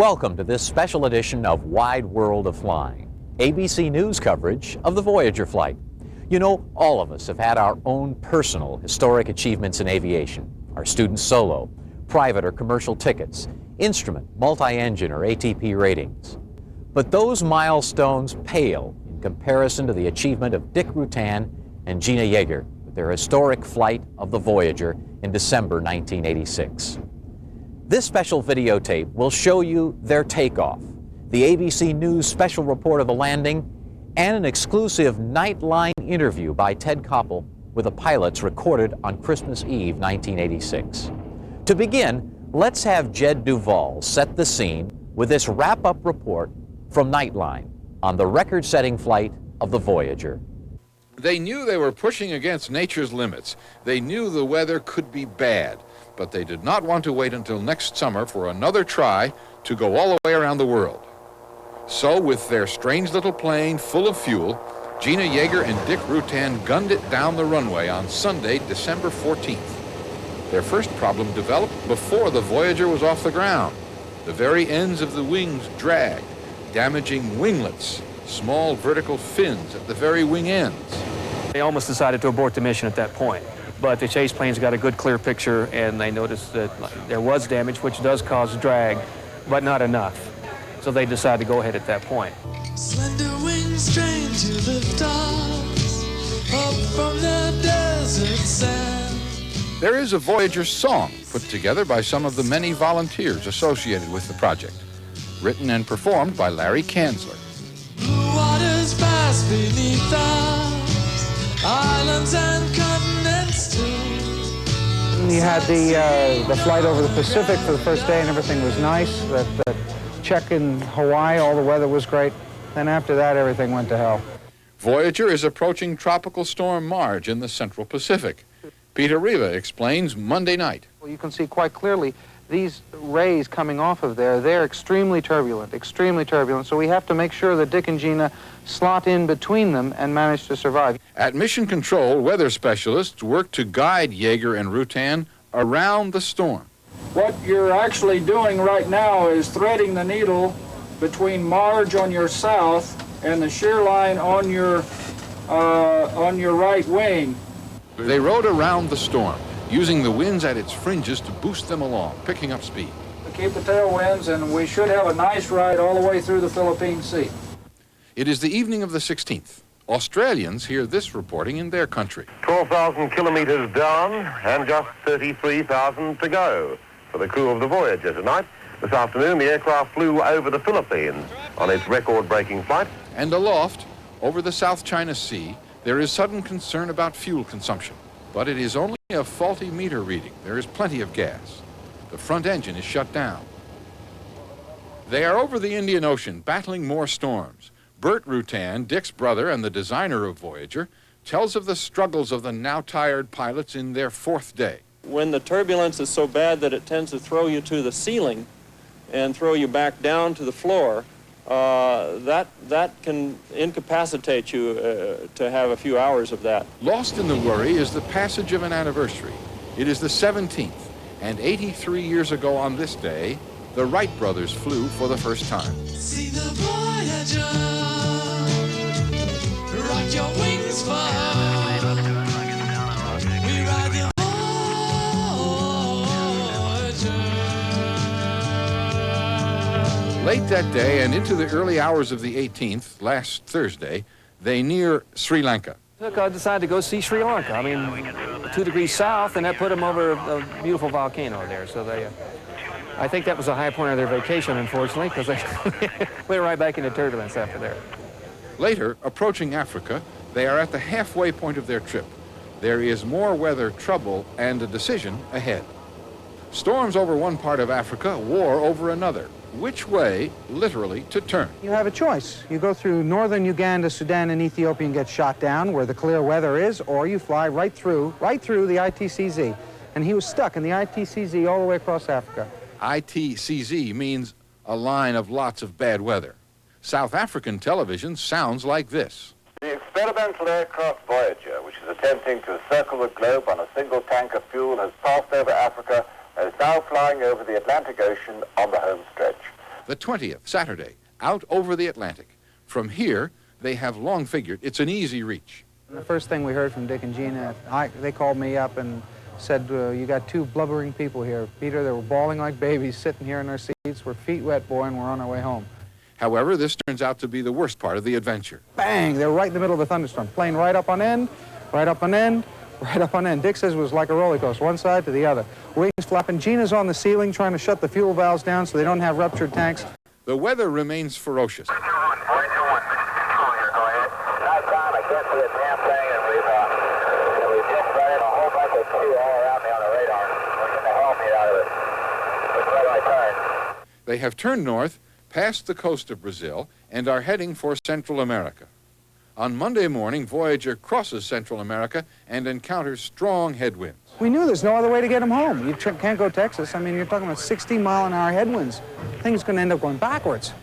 Welcome to this special edition of Wide World of Flying, ABC News coverage of the Voyager flight. You know, all of us have had our own personal historic achievements in aviation, our student solo, private or commercial tickets, instrument, multi-engine, or ATP ratings. But those milestones pale in comparison to the achievement of Dick Rutan and Jeana Yeager with their historic flight of the Voyager in December 1986. This special videotape will show you their takeoff, the ABC News special report of the landing, and an exclusive Nightline interview by Ted Koppel with the pilots recorded on Christmas Eve 1986. To begin, let's have Jed Duvall set the scene with this wrap-up report from Nightline on the record-setting flight of the Voyager. They knew they were pushing against nature's limits. They knew the weather could be bad, but they did not want to wait until next summer for another try to go all the way around the world. So, with their strange little plane full of fuel, Jeana Yeager and Dick Rutan gunned it down the runway on Sunday, December 14th. Their first problem developed before the Voyager was off the ground. The very ends of the wings dragged, damaging winglets, small vertical fins at the very wing ends. They almost decided to abort the mission at that point, but the chase planes got a good clear picture and they noticed that there was damage, which does cause drag, but not enough. So they decided to go ahead at that point. Slender wings trained to lift us up from the desert sand. There is a Voyager song put together by some of the many volunteers associated with the project, written and performed by Larry Kanzler. Blue waters pass beneath us, islands and continents too. We had the flight over the Pacific for the first day and everything was nice. The check in Hawaii, all the weather was great. Then after that, everything went to hell. Voyager is approaching Tropical Storm Marge in the Central Pacific. Peter Riva explains Monday night. Well, you can see quite clearly these rays coming off of there, they're extremely turbulent. So we have to make sure that Dick and Jeana slot in between them and manage to survive. At Mission Control, weather specialists work to guide Yeager and Rutan around the storm. What you're actually doing right now is threading the needle between Marge on your south and the shear line on your right wing. They rode around the storm, using the winds at its fringes to boost them along, picking up speed. Keep the tailwinds, and we should have a nice ride all the way through the Philippine Sea. It is the evening of the 16th. Australians hear this reporting in their country. 12,000 kilometers down and just 33,000 to go for the crew of the Voyager tonight. This afternoon, the aircraft flew over the Philippines on its record-breaking flight. And aloft, over the South China Sea, there is sudden concern about fuel consumption. But it is only a faulty meter reading. There is plenty of gas. The front engine is shut down. They are over the Indian Ocean, battling more storms. Bert Rutan, Dick's brother and the designer of Voyager, tells of the struggles of the now tired pilots in their fourth day. When the turbulence is so bad that it tends to throw you to the ceiling and throw you back down to the floor, that can incapacitate you to have a few hours of that. Lost in the worry is the passage of an anniversary. It is the 17th, and 83 years ago on this day, the Wright brothers flew for the first time. See the Voyager, rock your wings far. We ride the Late that day and into the early hours of the 18th, last Thursday, they near Sri Lanka. I decided to go see Sri Lanka. I mean, 2 degrees south, and that put them over a beautiful volcano there. So I think that was a high point of their vacation, unfortunately, because they went right back into turbulence after there. Later, approaching Africa, they are at the halfway point of their trip. There is more weather trouble and a decision ahead. Storms over one part of Africa, war over another. Which way, literally, to turn? You have a choice. You go through northern Uganda, Sudan, and Ethiopia and get shot down where the clear weather is, or you fly right through the ITCZ. And he was stuck in the ITCZ all the way across Africa. ITCZ means a line of lots of bad weather. South African television sounds like this. The experimental aircraft Voyager, which is attempting to circle the globe on a single tank of fuel, has passed over Africa and is now flying over the Atlantic Ocean on the home stretch. The 20th, Saturday, out over the Atlantic. From here, they have long figured it's an easy reach. The first thing we heard from Dick and Jeana, they called me up and said, you got two blubbering people here. Peter, they were bawling like babies, sitting here in their seats. We're feet wet, boy, and we're on our way home. However, this turns out to be the worst part of the adventure. Bang! They were right in the middle of a thunderstorm. Plane right up on end, right up on end, right up on end. Dick says it was like a roller coaster, one side to the other. Wings flapping. Jeana's on the ceiling trying to shut the fuel valves down so they don't have ruptured tanks. The weather remains ferocious. They have turned north, past the coast of Brazil, and are heading for Central America. On Monday morning, Voyager crosses Central America and encounters strong headwinds. We knew there's no other way to get them home. You can't go Texas. I mean, you're talking about 60-mile-an-hour headwinds. The thing's going to end up going backwards.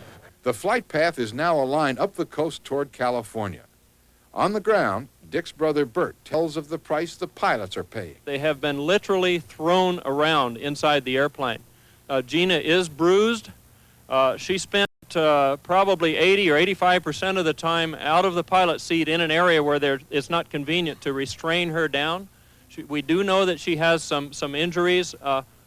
The flight path is now a line up the coast toward California. On the ground, Dick's brother Bert tells of the price the pilots are paying. They have been literally thrown around inside the airplane. Jeana is bruised. She spent probably 80 or 85% of the time out of the pilot seat in an area where it's not convenient to restrain her down. We do know that she has some injuries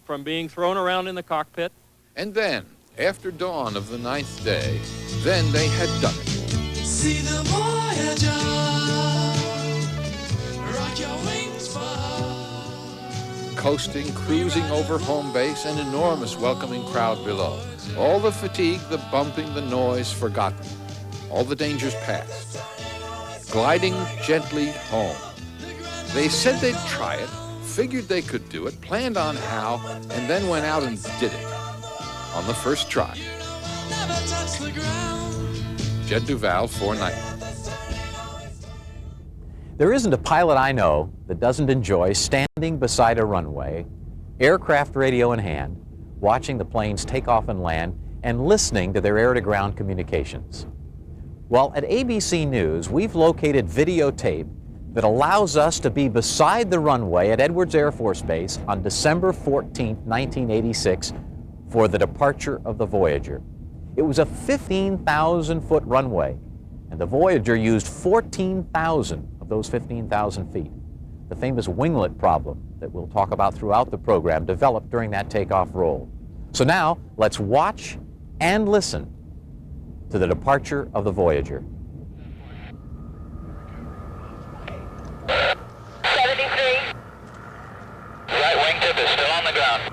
from being thrown around in the cockpit. And then, after dawn of the 9th day, then they had done it. See the Voyager, rock your wings far. Coasting, cruising over home base, an enormous welcoming crowd below. All the fatigue, the bumping, the noise forgotten. All the dangers past. Gliding gently home. They said they'd try it, figured they could do it, planned on how, and then went out and did it. On the first try. Never touch the ground. Jed Duval for Night. There isn't a pilot I know that doesn't enjoy standing beside a runway, aircraft radio in hand, watching the planes take off and land, and listening to their air-to-ground communications. Well, at ABC News, we've located videotape that allows us to be beside the runway at Edwards Air Force Base on December 14, 1986, for the departure of the Voyager. It was a 15,000-foot runway, and the Voyager used 14,000 of those 15,000 feet. The famous winglet problem that we'll talk about throughout the program developed during that takeoff roll. So now, let's watch and listen to the departure of the Voyager. 73. Right wingtip is still on the ground.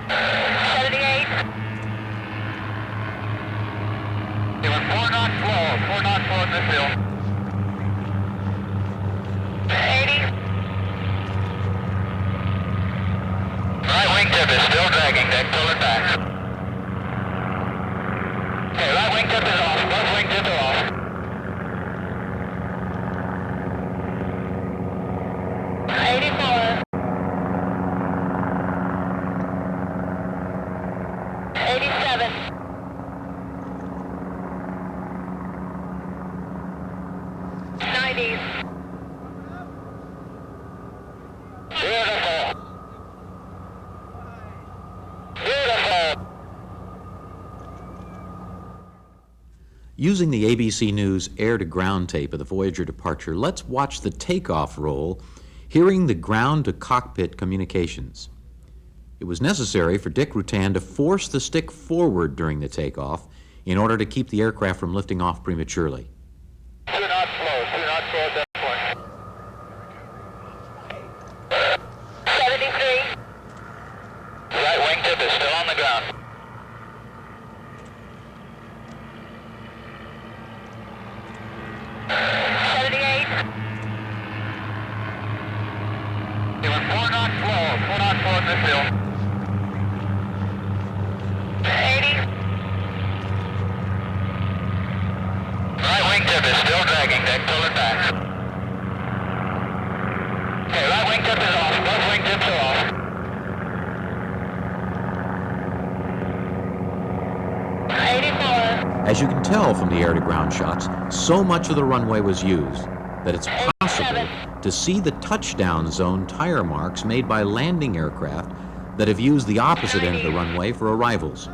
78. Doing 4 knots slow, 4 knots slow in this hill. 80. Right wingtip is still dragging, deck, pull it back. Okay, right wingtip is off, both wingtips are off. 84. 87. 90. Beautiful. Beautiful. Using the ABC News air-to-ground tape of the Voyager departure, let's watch the takeoff roll, hearing the ground-to-cockpit communications. It was necessary for Dick Rutan to force the stick forward during the takeoff in order to keep the aircraft from lifting off prematurely. 2 knots slow, 2 knots slow at that point. 73. Right wingtip is still on the ground. 78. Doing 4 knots slow, 4 knots slow in this hill. 80. Right wingtip is still dragging, deck, pull it back. Okay, right wingtip is off, both wingtips are off. 84. As you can tell from the air-to-ground shots, so much of the runway was used that it's possible to see the touchdown zone tire marks made by landing aircraft that have used the opposite end of the runway for arrivals.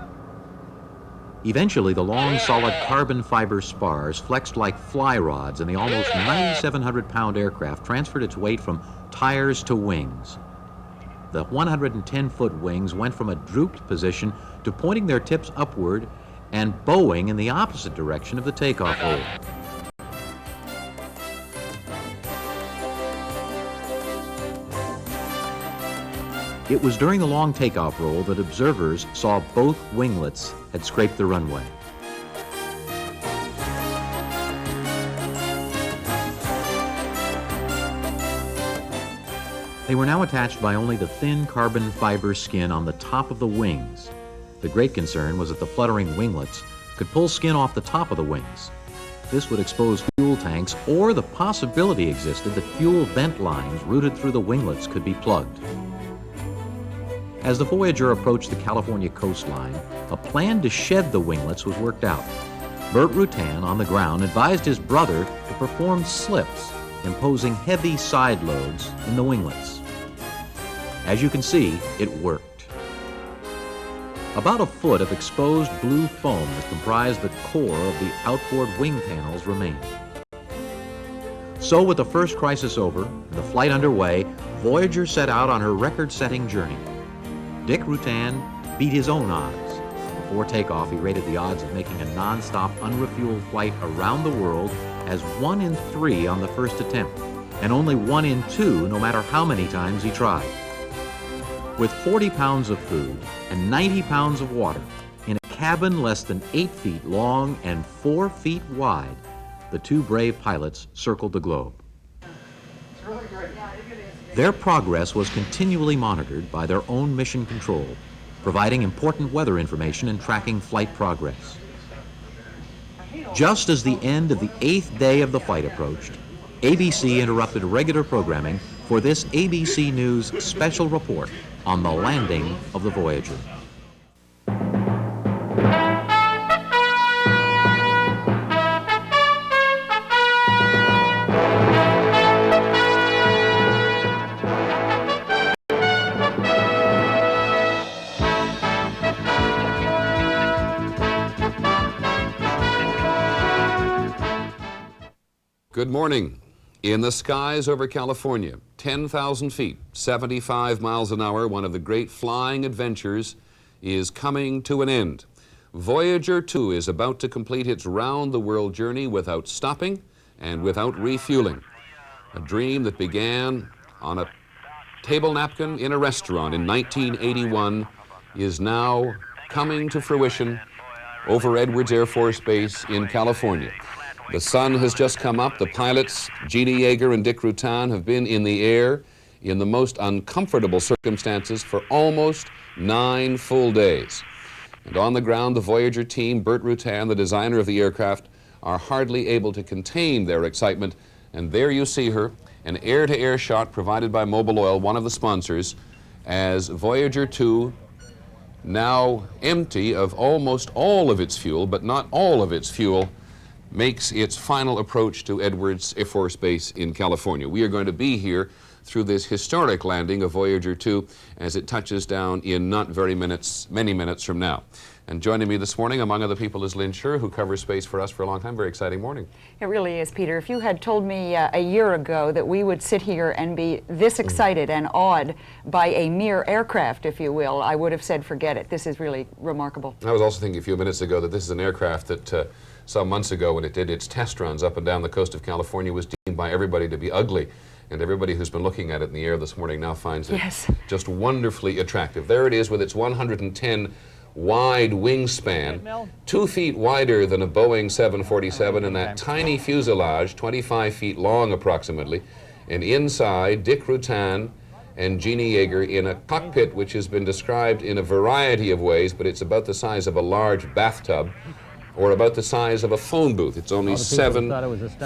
Eventually, the long, solid carbon fiber spars flexed like fly rods, and the almost 9,700-pound aircraft transferred its weight from tires to wings. The 110-foot wings went from a drooped position to pointing their tips upward and bowing in the opposite direction of the takeoff roll. It was during the long takeoff roll that observers saw both winglets had scraped the runway. They were now attached by only the thin carbon fiber skin on the top of the wings. The great concern was that the fluttering winglets could pull skin off the top of the wings. This would expose fuel tanks, or the possibility existed that fuel vent lines routed through the winglets could be plugged. As the Voyager approached the California coastline, a plan to shed the winglets was worked out. Burt Rutan, on the ground, advised his brother to perform slips, imposing heavy side loads in the winglets. As you can see, it worked. About a foot of exposed blue foam that comprised the core of the outboard wing panels remained. So, with the first crisis over and the flight underway, Voyager set out on her record-setting journey. Dick Rutan beat his own odds. Before takeoff, he rated the odds of making a non-stop, unrefueled flight around the world as 1 in 3 on the first attempt, and only 1 in 2 no matter how many times he tried. With 40 pounds of food and 90 pounds of water in a cabin less than 8 feet long and 4 feet wide, the two brave pilots circled the globe. Their progress was continually monitored by their own mission control, providing important weather information and tracking flight progress. Just as the end of the 8th day of the flight approached, ABC interrupted regular programming for this ABC News special report on the landing of the Voyager. Good morning. In the skies over California, 10,000 feet, 75 miles an hour, one of the great flying adventures is coming to an end. Voyager 2 is about to complete its round-the-world journey without stopping and without refueling. A dream that began on a table napkin in a restaurant in 1981 is now coming to fruition over Edwards Air Force Base in California. The sun has just come up. The pilots, Jeana Yeager and Dick Rutan, have been in the air in the most uncomfortable circumstances for almost 9 full days. And on the ground, the Voyager team, Burt Rutan, the designer of the aircraft, are hardly able to contain their excitement. And there you see her, an air-to-air shot provided by Mobil Oil, one of the sponsors, as Voyager 2, now empty of almost all of its fuel, but not all of its fuel, makes its final approach to Edwards Air Force Base in California. We are going to be here through this historic landing of Voyager 2 as it touches down in not very many minutes from now. And joining me this morning, among other people, is Lynn Scher, who covers space for us for a long time. Very exciting morning. It really is, Peter. If you had told me a year ago that we would sit here and be this excited and awed by a mere aircraft, if you will, I would have said, forget it. This is really remarkable. I was also thinking a few minutes ago that this is an aircraft that some months ago, when it did its test runs up and down the coast of California, was deemed by everybody to be ugly. And everybody who's been looking at it in the air this morning now finds it just wonderfully attractive. There it is with its 110 wide wingspan, 2 feet wider than a Boeing 747, and that tiny fuselage, 25 feet long approximately. And inside, Dick Rutan and Jeana Yeager in a cockpit which has been described in a variety of ways, but it's about the size of a large bathtub, or about the size of a phone booth. It's only 7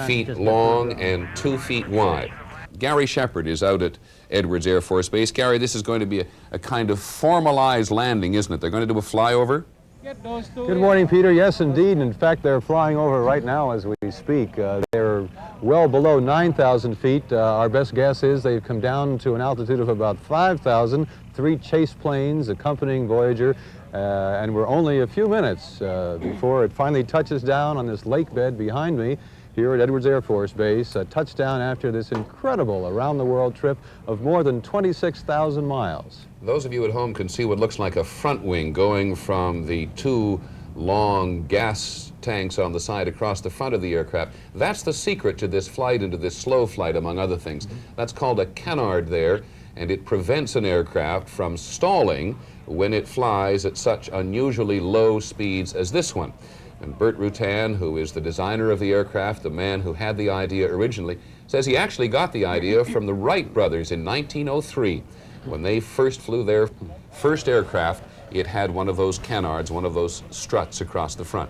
feet long and 2 feet wide. Gary Shepard is out at Edwards Air Force Base. Gary, this is going to be a kind of formalized landing, isn't it? They're going to do a flyover? Good morning, Peter. Yes, indeed. In fact, they're flying over right now as we speak. They're well below 9,000 feet. Our best guess is they've come down to an altitude of about 5,000. 3 chase planes accompanying Voyager, and we're only a few minutes before it finally touches down on this lake bed behind me here at Edwards Air Force Base, a touchdown after this incredible around-the-world trip of more than 26,000 miles. Those of you at home can see what looks like a front wing going from the 2 long gas tanks on the side across the front of the aircraft. That's the secret to this flight and to this slow flight, among other things. That's called a canard there, and it prevents an aircraft from stalling when it flies at such unusually low speeds as this one. And Bert Rutan, who is the designer of the aircraft, the man who had the idea originally, says he actually got the idea from the Wright brothers in 1903. When they first flew their first aircraft, it had one of those canards, one of those struts across the front.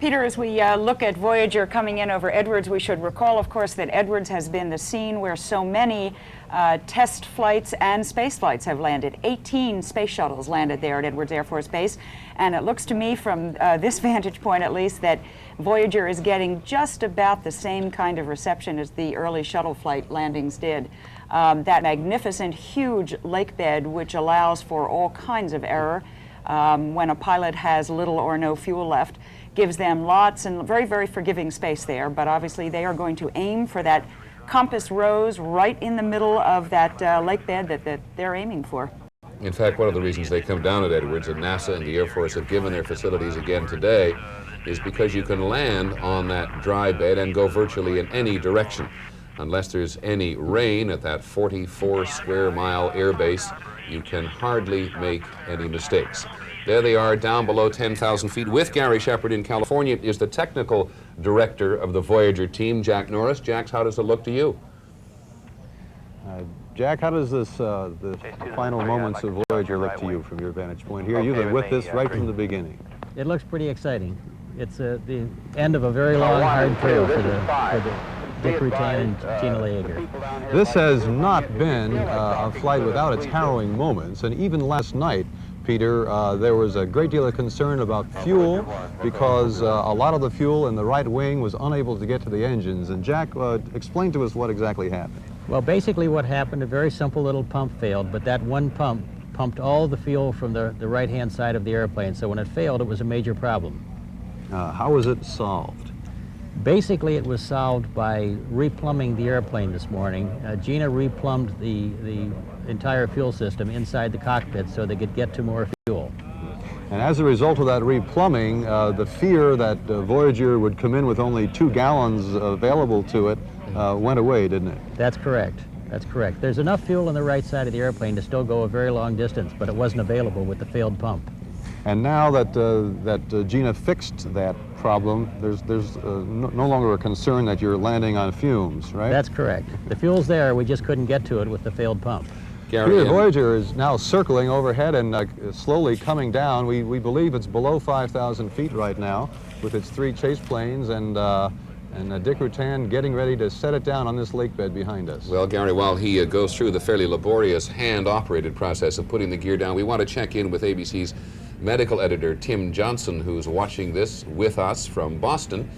Peter, as we look at Voyager coming in over Edwards, we should recall, of course, that Edwards has been the scene where so many test flights and space flights have landed. 18 space shuttles landed there at Edwards Air Force Base, and it looks to me from this vantage point at least that Voyager is getting just about the same kind of reception as the early shuttle flight landings did. That magnificent, huge lake bed, which allows for all kinds of error when a pilot has little or no fuel left, gives them lots and very, very forgiving space there, but obviously they are going to aim for that compass rose right in the middle of that lake bed that they're aiming for. In fact, one of the reasons they come down at Edwards, and NASA and the Air Force have given their facilities again today, is because you can land on that dry bed and go virtually in any direction. Unless there's any rain at that 44 square mile air base, you can hardly make any mistakes. There they are down below 10,000 feet with Gary Shepard in California is the technical director of the Voyager team, Jack Norris. Jack, how does it look to you? Jack, how does this the final moments of Voyager look to you from your vantage point here? You've been with this right from the beginning. It looks pretty exciting. It's the end of a very long, hard trail for the Dick Rutan and Jeana Yeager. This has not been a flight without its harrowing moments, and even last night, Peter, there was a great deal of concern about fuel because a lot of the fuel in the right wing was unable to get to the engines. And Jack, explain to us what exactly happened. Well, basically what happened, a very simple little pump failed, but that one pump pumped all the fuel from the right-hand side of the airplane, so when it failed, it was a major problem. How was it solved? Basically, it was solved by replumbing the airplane this morning. Jeana replumbed the entire fuel system inside the cockpit so they could get to more fuel. And as a result of that replumbing, the fear that Voyager would come in with only 2 gallons available to it went away, didn't it? That's correct. That's correct. There's enough fuel on the right side of the airplane to still go a very long distance, but it wasn't available with the failed pump. And now that Jeana fixed that problem, there's no longer a concern that you're landing on fumes, right? That's correct. The fuel's there, we just couldn't get to it with the failed pump. Gary, Voyager is now circling overhead and slowly coming down. We believe it's below 5,000 feet right now with its 3 chase planes and Dick Rutan getting ready to set it down on this lake bed behind us. Well, Gary, while he goes through the fairly laborious hand-operated process of putting the gear down, we want to check in with ABC's medical editor, Tim Johnson, who's watching this with us from Boston.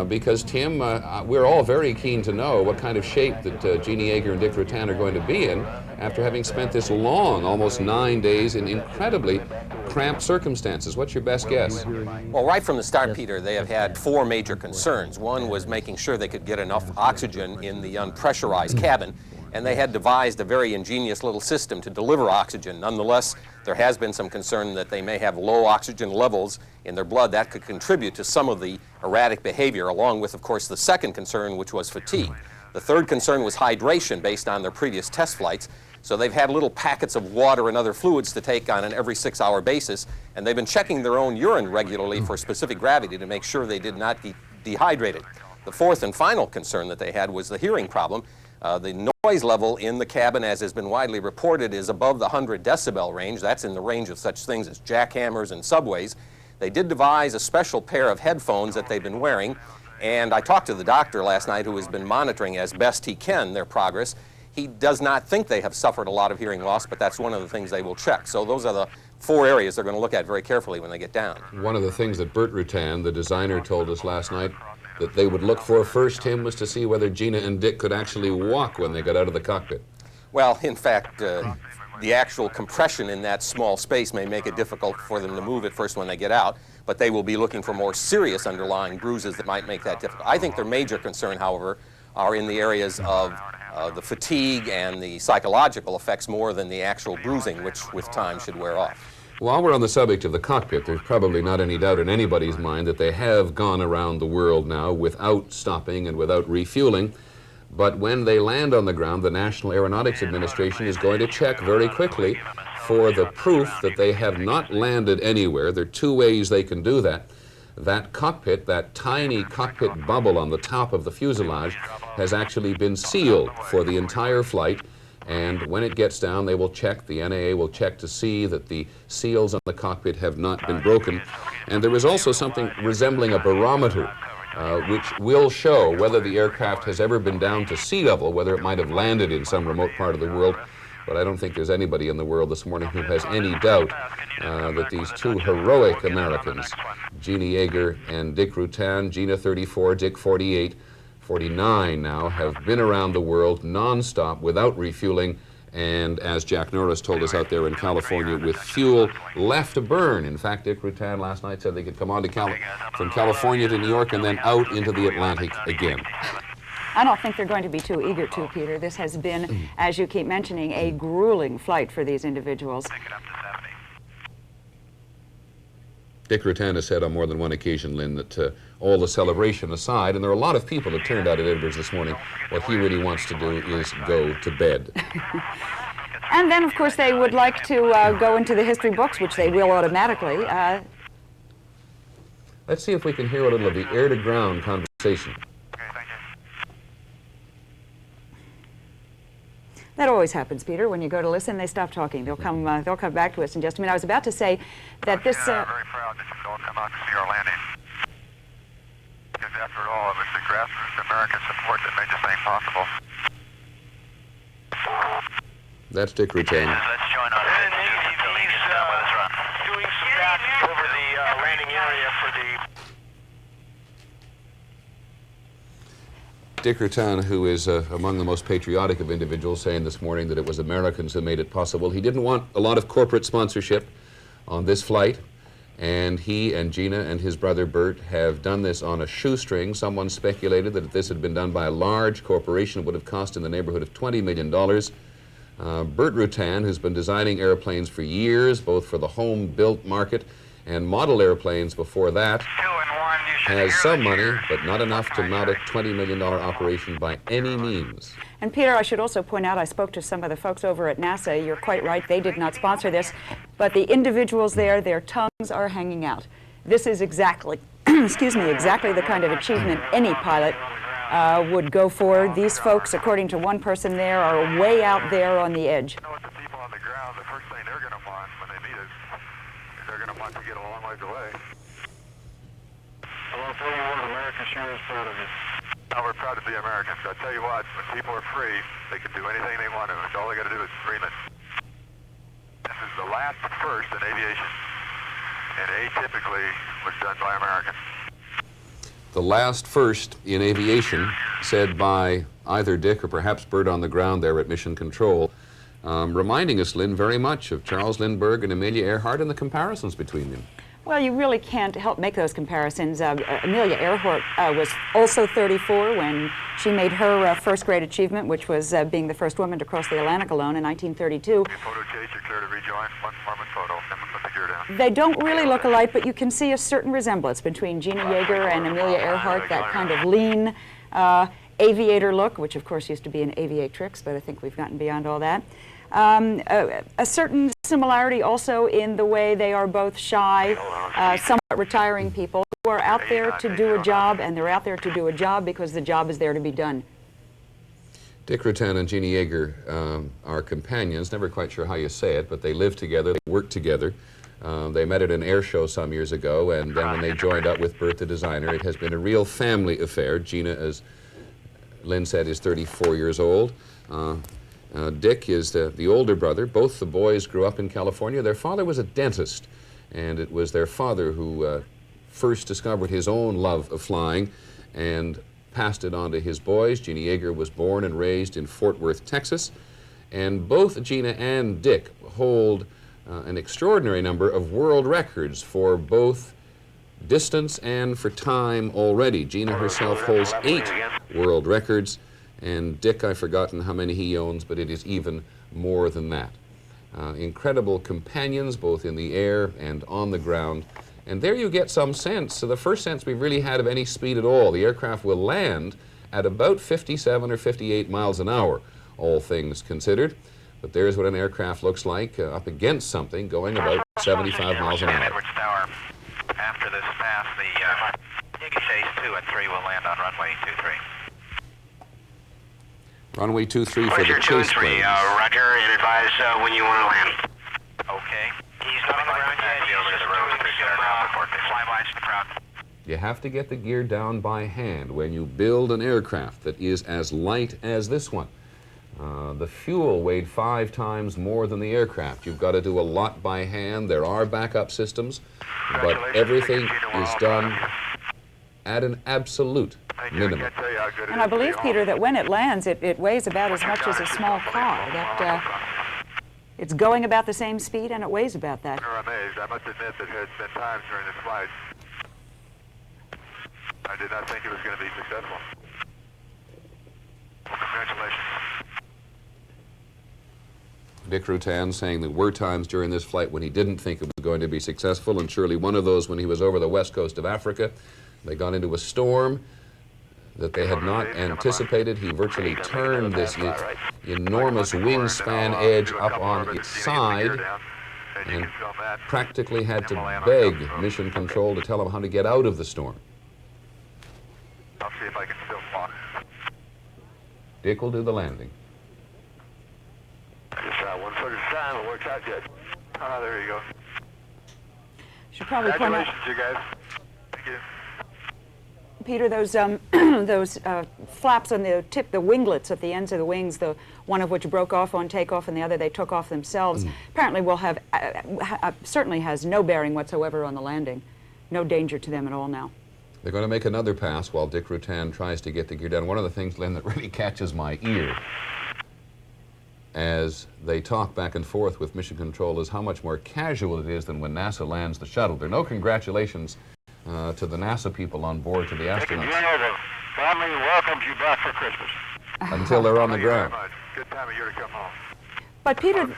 Because, Tim, we're all very keen to know what kind of shape that Jeana Yeager and Dick Rutan are going to be in after having spent this long, almost 9 days, in incredibly cramped circumstances. What's your best guess? Well, right from the start, Peter, they have had 4 major concerns. One was making sure they could get enough oxygen in the unpressurized cabin, and they had devised a very ingenious little system to deliver oxygen. Nonetheless, there has been some concern that they may have low oxygen levels in their blood. That could contribute to some of the erratic behavior, along with, of course, the second concern, which was fatigue. The third concern was hydration based on their previous test flights. So they've had little packets of water and other fluids to take on an every 6-hour basis, and they've been checking their own urine regularly for specific gravity to make sure they did not get dehydrated. The fourth and final concern that they had was the hearing problem. The noise level in the cabin, as has been widely reported, is above the 100 decibel range. That's in the range of such things as jackhammers and subways. They did devise a special pair of headphones that they've been wearing, and I talked to the doctor last night who has been monitoring as best he can their progress. He does not think they have suffered a lot of hearing loss, but that's one of the things they will check. So those are the four areas they're going to look at very carefully when they get down. One of the things that Burt Rutan, the designer, told us last night that they would look for first, Tim, was to see whether Jeana and Dick could actually walk when they got out of the cockpit. Well, in fact, the actual compression in that small space may make it difficult for them to move at first when they get out, but they will be looking for more serious underlying bruises that might make that difficult. I think their major concern, however, are in the areas of the fatigue and the psychological effects more than the actual bruising, which with time should wear off. While we're on the subject of the cockpit, there's probably not any doubt in anybody's mind that they have gone around the world now without stopping and without refueling. But when they land on the ground, the National Aeronautics Administration is going to check very quickly for the proof that they have not landed anywhere. There are two ways they can do that. That cockpit, that tiny cockpit bubble on the top of the fuselage, has actually been sealed for the entire flight. And when it gets down, they will check, the NAA will check to see that the seals on the cockpit have not been broken. And there is also something resembling a barometer, which will show whether the aircraft has ever been down to sea level, whether it might have landed in some remote part of the world. But I don't think there's anybody in the world this morning who has any doubt that these two heroic Americans, Jeana Yeager and Dick Rutan, Jeana 34, Dick 48, 49 now, have been around the world nonstop without refueling, and as Jack Norris told us out there in California, with fuel left to burn. In fact, Dick Rutan last night said they could come on to from California to New York and then out into the Atlantic again. I don't think they're going to be too eager to, Peter. This has been, as you keep mentioning, a grueling flight for these individuals. Dick Rutan has said on more than one occasion, Lynn, that all the celebration aside, and there are a lot of people that turned out at Edwards this morning, what he really wants to do is go to bed. And then, of course, they would like to go into the history books, which they will automatically. Let's see if we can hear a little of the air-to-ground conversation. That always happens, Peter. When you go to listen, they stop talking. They'll come back to us in just a minute. I was about to say that this... very proud that you all come out to see our landing. Because after all, it was the grassroots American support that made this thing possible. That's Dick Rutan. Let's join on. He's doing some back over the landing area for the... Dick Rutan, who is among the most patriotic of individuals, saying this morning that it was Americans who made it possible. He didn't want a lot of corporate sponsorship on this flight, and he and Jeana and his brother Burt have done this on a shoestring. Someone speculated that if this had been done by a large corporation, it would have cost in the neighborhood of $20 million. Burt Rutan, who's been designing airplanes for years, both for the home-built market and model airplanes before that, has some money, but not enough to mount a $20 million operation by any means. And Peter, I should also point out, I spoke to some of the folks over at NASA. You're quite right, they did not sponsor this, but the individuals there, their tongues are hanging out. This is exactly, excuse me, exactly the kind of achievement any pilot would go for. These folks, according to one person there, are way out there on the edge. You know what, the people on the ground, the first thing they're going to want when they meet us is they're going to want to get a long ways away. I want to tell you what, America sure is proud of you. Now we're proud to be Americans. I tell you what, when people are free, they can do anything they want to. It's all they got to do is dream it. This is the last first in aviation, and atypically was done by Americans. The last first in aviation, said by either Dick or perhaps Burt on the ground there at Mission Control, reminding us, Lynn, very much of Charles Lindbergh and Amelia Earhart and the comparisons between them. Well, you really can't help make those comparisons. Amelia Earhart was also 34 when she made her first great achievement, which was being the first woman to cross the Atlantic alone in 1932. Photo chase, you're clear to rejoin. One Mormon photo, then we'll put the gear down. They don't really look alike, but you can see a certain resemblance between Jeana Yeager and Amelia Earhart, that kind of lean aviator look, which of course used to be in aviatrix, but I think we've gotten beyond all that. A certain similarity also in the way they are both shy, somewhat retiring people who are out there to do a job, and they're out there to do a job because the job is there to be done. Dick Rutan and Jeana Yeager are companions, never quite sure how you say it, but they live together, they work together. They met at an air show some years ago, and then when they joined up with Burt, the designer, it has been a real family affair. Jeana, as Lynn said, is 34 years old. Dick is the older brother. Both the boys grew up in California. Their father was a dentist, and it was their father who first discovered his own love of flying and passed it on to his boys. Jeana Yeager was born and raised in Fort Worth, Texas, and both Jeana and Dick hold an extraordinary number of world records for both distance and for time already. Jeana herself holds 8 world records, and Dick, I've forgotten how many he owns, but it is even more than that. Incredible companions, both in the air and on the ground. And there you get some sense, the first sense we've really had of any speed at all. The aircraft will land at about 57 or 58 miles an hour, all things considered. But there's what an aircraft looks like up against something going about 75 miles an hour. Edwards Tower. After this pass, the Chase 2 and 3 will land on runway 23. Runway 23 for the chase plane. Roger, and advise when you want to land. Okay. He's not on the ground yet. He's over the road. Flybys to the crowd. You have to get the gear down by hand when you build an aircraft that is as light as this one. The fuel weighed 5 times more than the aircraft. You've got to do a lot by hand. There are backup systems, but everything is done at an absolute minimum. And I believe, Peter, that when it lands, it weighs about as much as a small car. It's going about the same speed, and it weighs about that. You're amazed. I must admit that there has been times during this flight I did not think it was going to be successful. Well, congratulations. Dick Rutan saying there were times during this flight when he didn't think it was going to be successful, and surely one of those when he was over the west coast of Africa. They got into a storm that they had not anticipated. He virtually turned this enormous wingspan edge up on its side and practically had to beg Mission Control to tell him how to get out of the storm. I'll see if I can still fly. Dick will do the landing. Just 1 foot at a time. It works out good. Ah, there you go. Should probably point out, Congratulations, you guys. Thank you. Peter, those flaps on the tip, the winglets at the ends of the wings, the one of which broke off on takeoff and the other they took off themselves, apparently will have, certainly has no bearing whatsoever on the landing. No danger to them at all now. They're going to make another pass while Dick Rutan tries to get the gear down. One of the things, Lynn, that really catches my ear as they talk back and forth with Mission Control is how much more casual it is than when NASA lands the shuttle. There are no congratulations to the NASA people on board, to the astronauts. The family welcomes you back for Christmas. Until they're on the ground. Good time of year to come home. But Peter,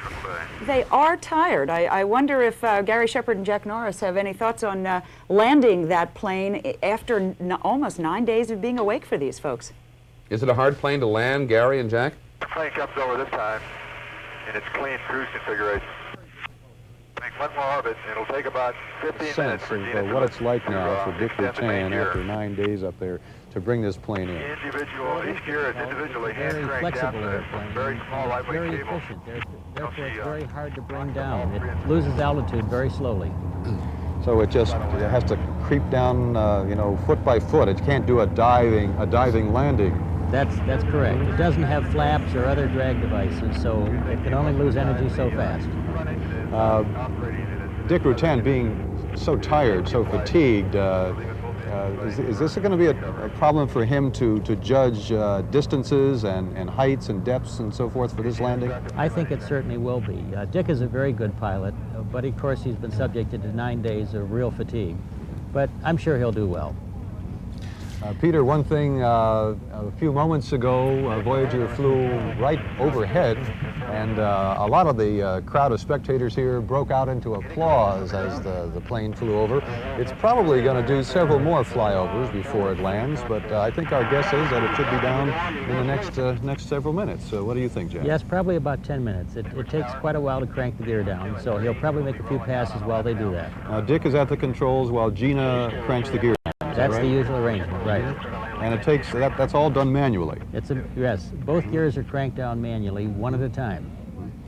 they are tired. I wonder if Gary Shepard and Jack Norris have any thoughts on landing that plane after almost 9 days of being awake for these folks. Is it a hard plane to land, Gary and Jack? The plane comes over this time in its clean cruise configuration. Make one more orbit, and it'll take about 15 minutes for Jeana of what it's like now for Dick Rutan after 9 days up there to bring this plane in. Each gear is individually hand cranked down to a very small lightweight Very cable. efficient. Therefore, it's very hard to bring down. It loses altitude very slowly. So it has to creep down, you know, foot by foot. It can't do a diving landing. That's correct. It doesn't have flaps or other drag devices, so it can only lose energy so fast. Dick Rutan being so tired, so fatigued, is this going to be a problem for him to judge distances and heights and depths and so forth for this landing? I think it certainly will be. Dick is a very good pilot, but of course he's been subjected to 9 days of real fatigue. But I'm sure he'll do well. Peter, one thing, a few moments ago, Voyager flew right overhead, and a lot of the crowd of spectators here broke out into applause as the plane flew over. It's probably going to do several more flyovers before it lands, but I think our guess is that it should be down in the next several minutes. So what do you think, Jack? Yes, probably about 10 minutes. It takes quite a while to crank the gear down, so he'll probably make a few passes while they do that. Now, Dick is at the controls while Jeana cranks the gear down. That's the usual arrangement, right. And it takes, that's all done manually. Yes, both gears are cranked down manually, one at a time.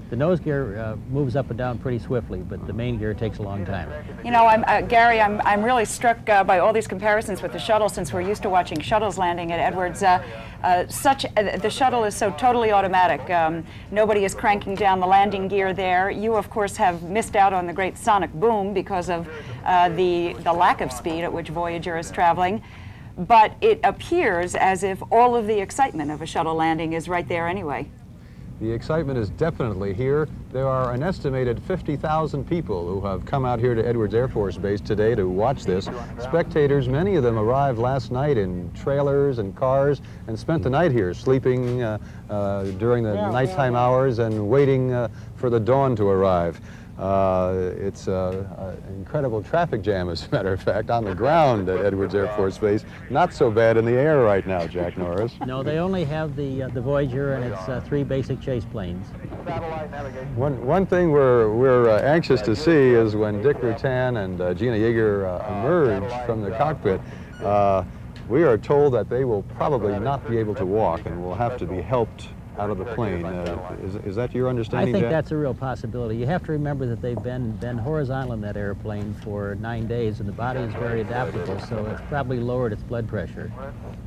The nose gear moves up and down pretty swiftly, but the main gear takes a long time. You know, Gary, I'm really struck by all these comparisons with the shuttle, since we're used to watching shuttles landing at Edwards. The shuttle is so totally automatic. Nobody is cranking down the landing gear there. You, of course, have missed out on the great sonic boom because of the lack of speed at which Voyager is traveling. But it appears as if all of the excitement of a shuttle landing is right there anyway. The excitement is definitely here. There are an estimated 50,000 people who have come out here to Edwards Air Force Base today to watch this. Spectators, many of them arrived last night in trailers and cars and spent the night here, sleeping during the nighttime hours and waiting for the dawn to arrive. It's an incredible traffic jam, as a matter of fact, on the ground at Edwards Air Force Base. Not so bad in the air right now, Jack Norris. No, they only have the Voyager and its 3 basic chase planes. One thing we're anxious to see is when Dick Rutan and Jeana Yeager emerge from the cockpit. We are told that they will probably not be able to walk and will have to be helped out of the plane. Is that your understanding, I think Jack? that's a real possibility. You have to remember that they've been horizontal in that airplane for 9 days, and the body is very adaptable, so it's probably lowered its blood pressure.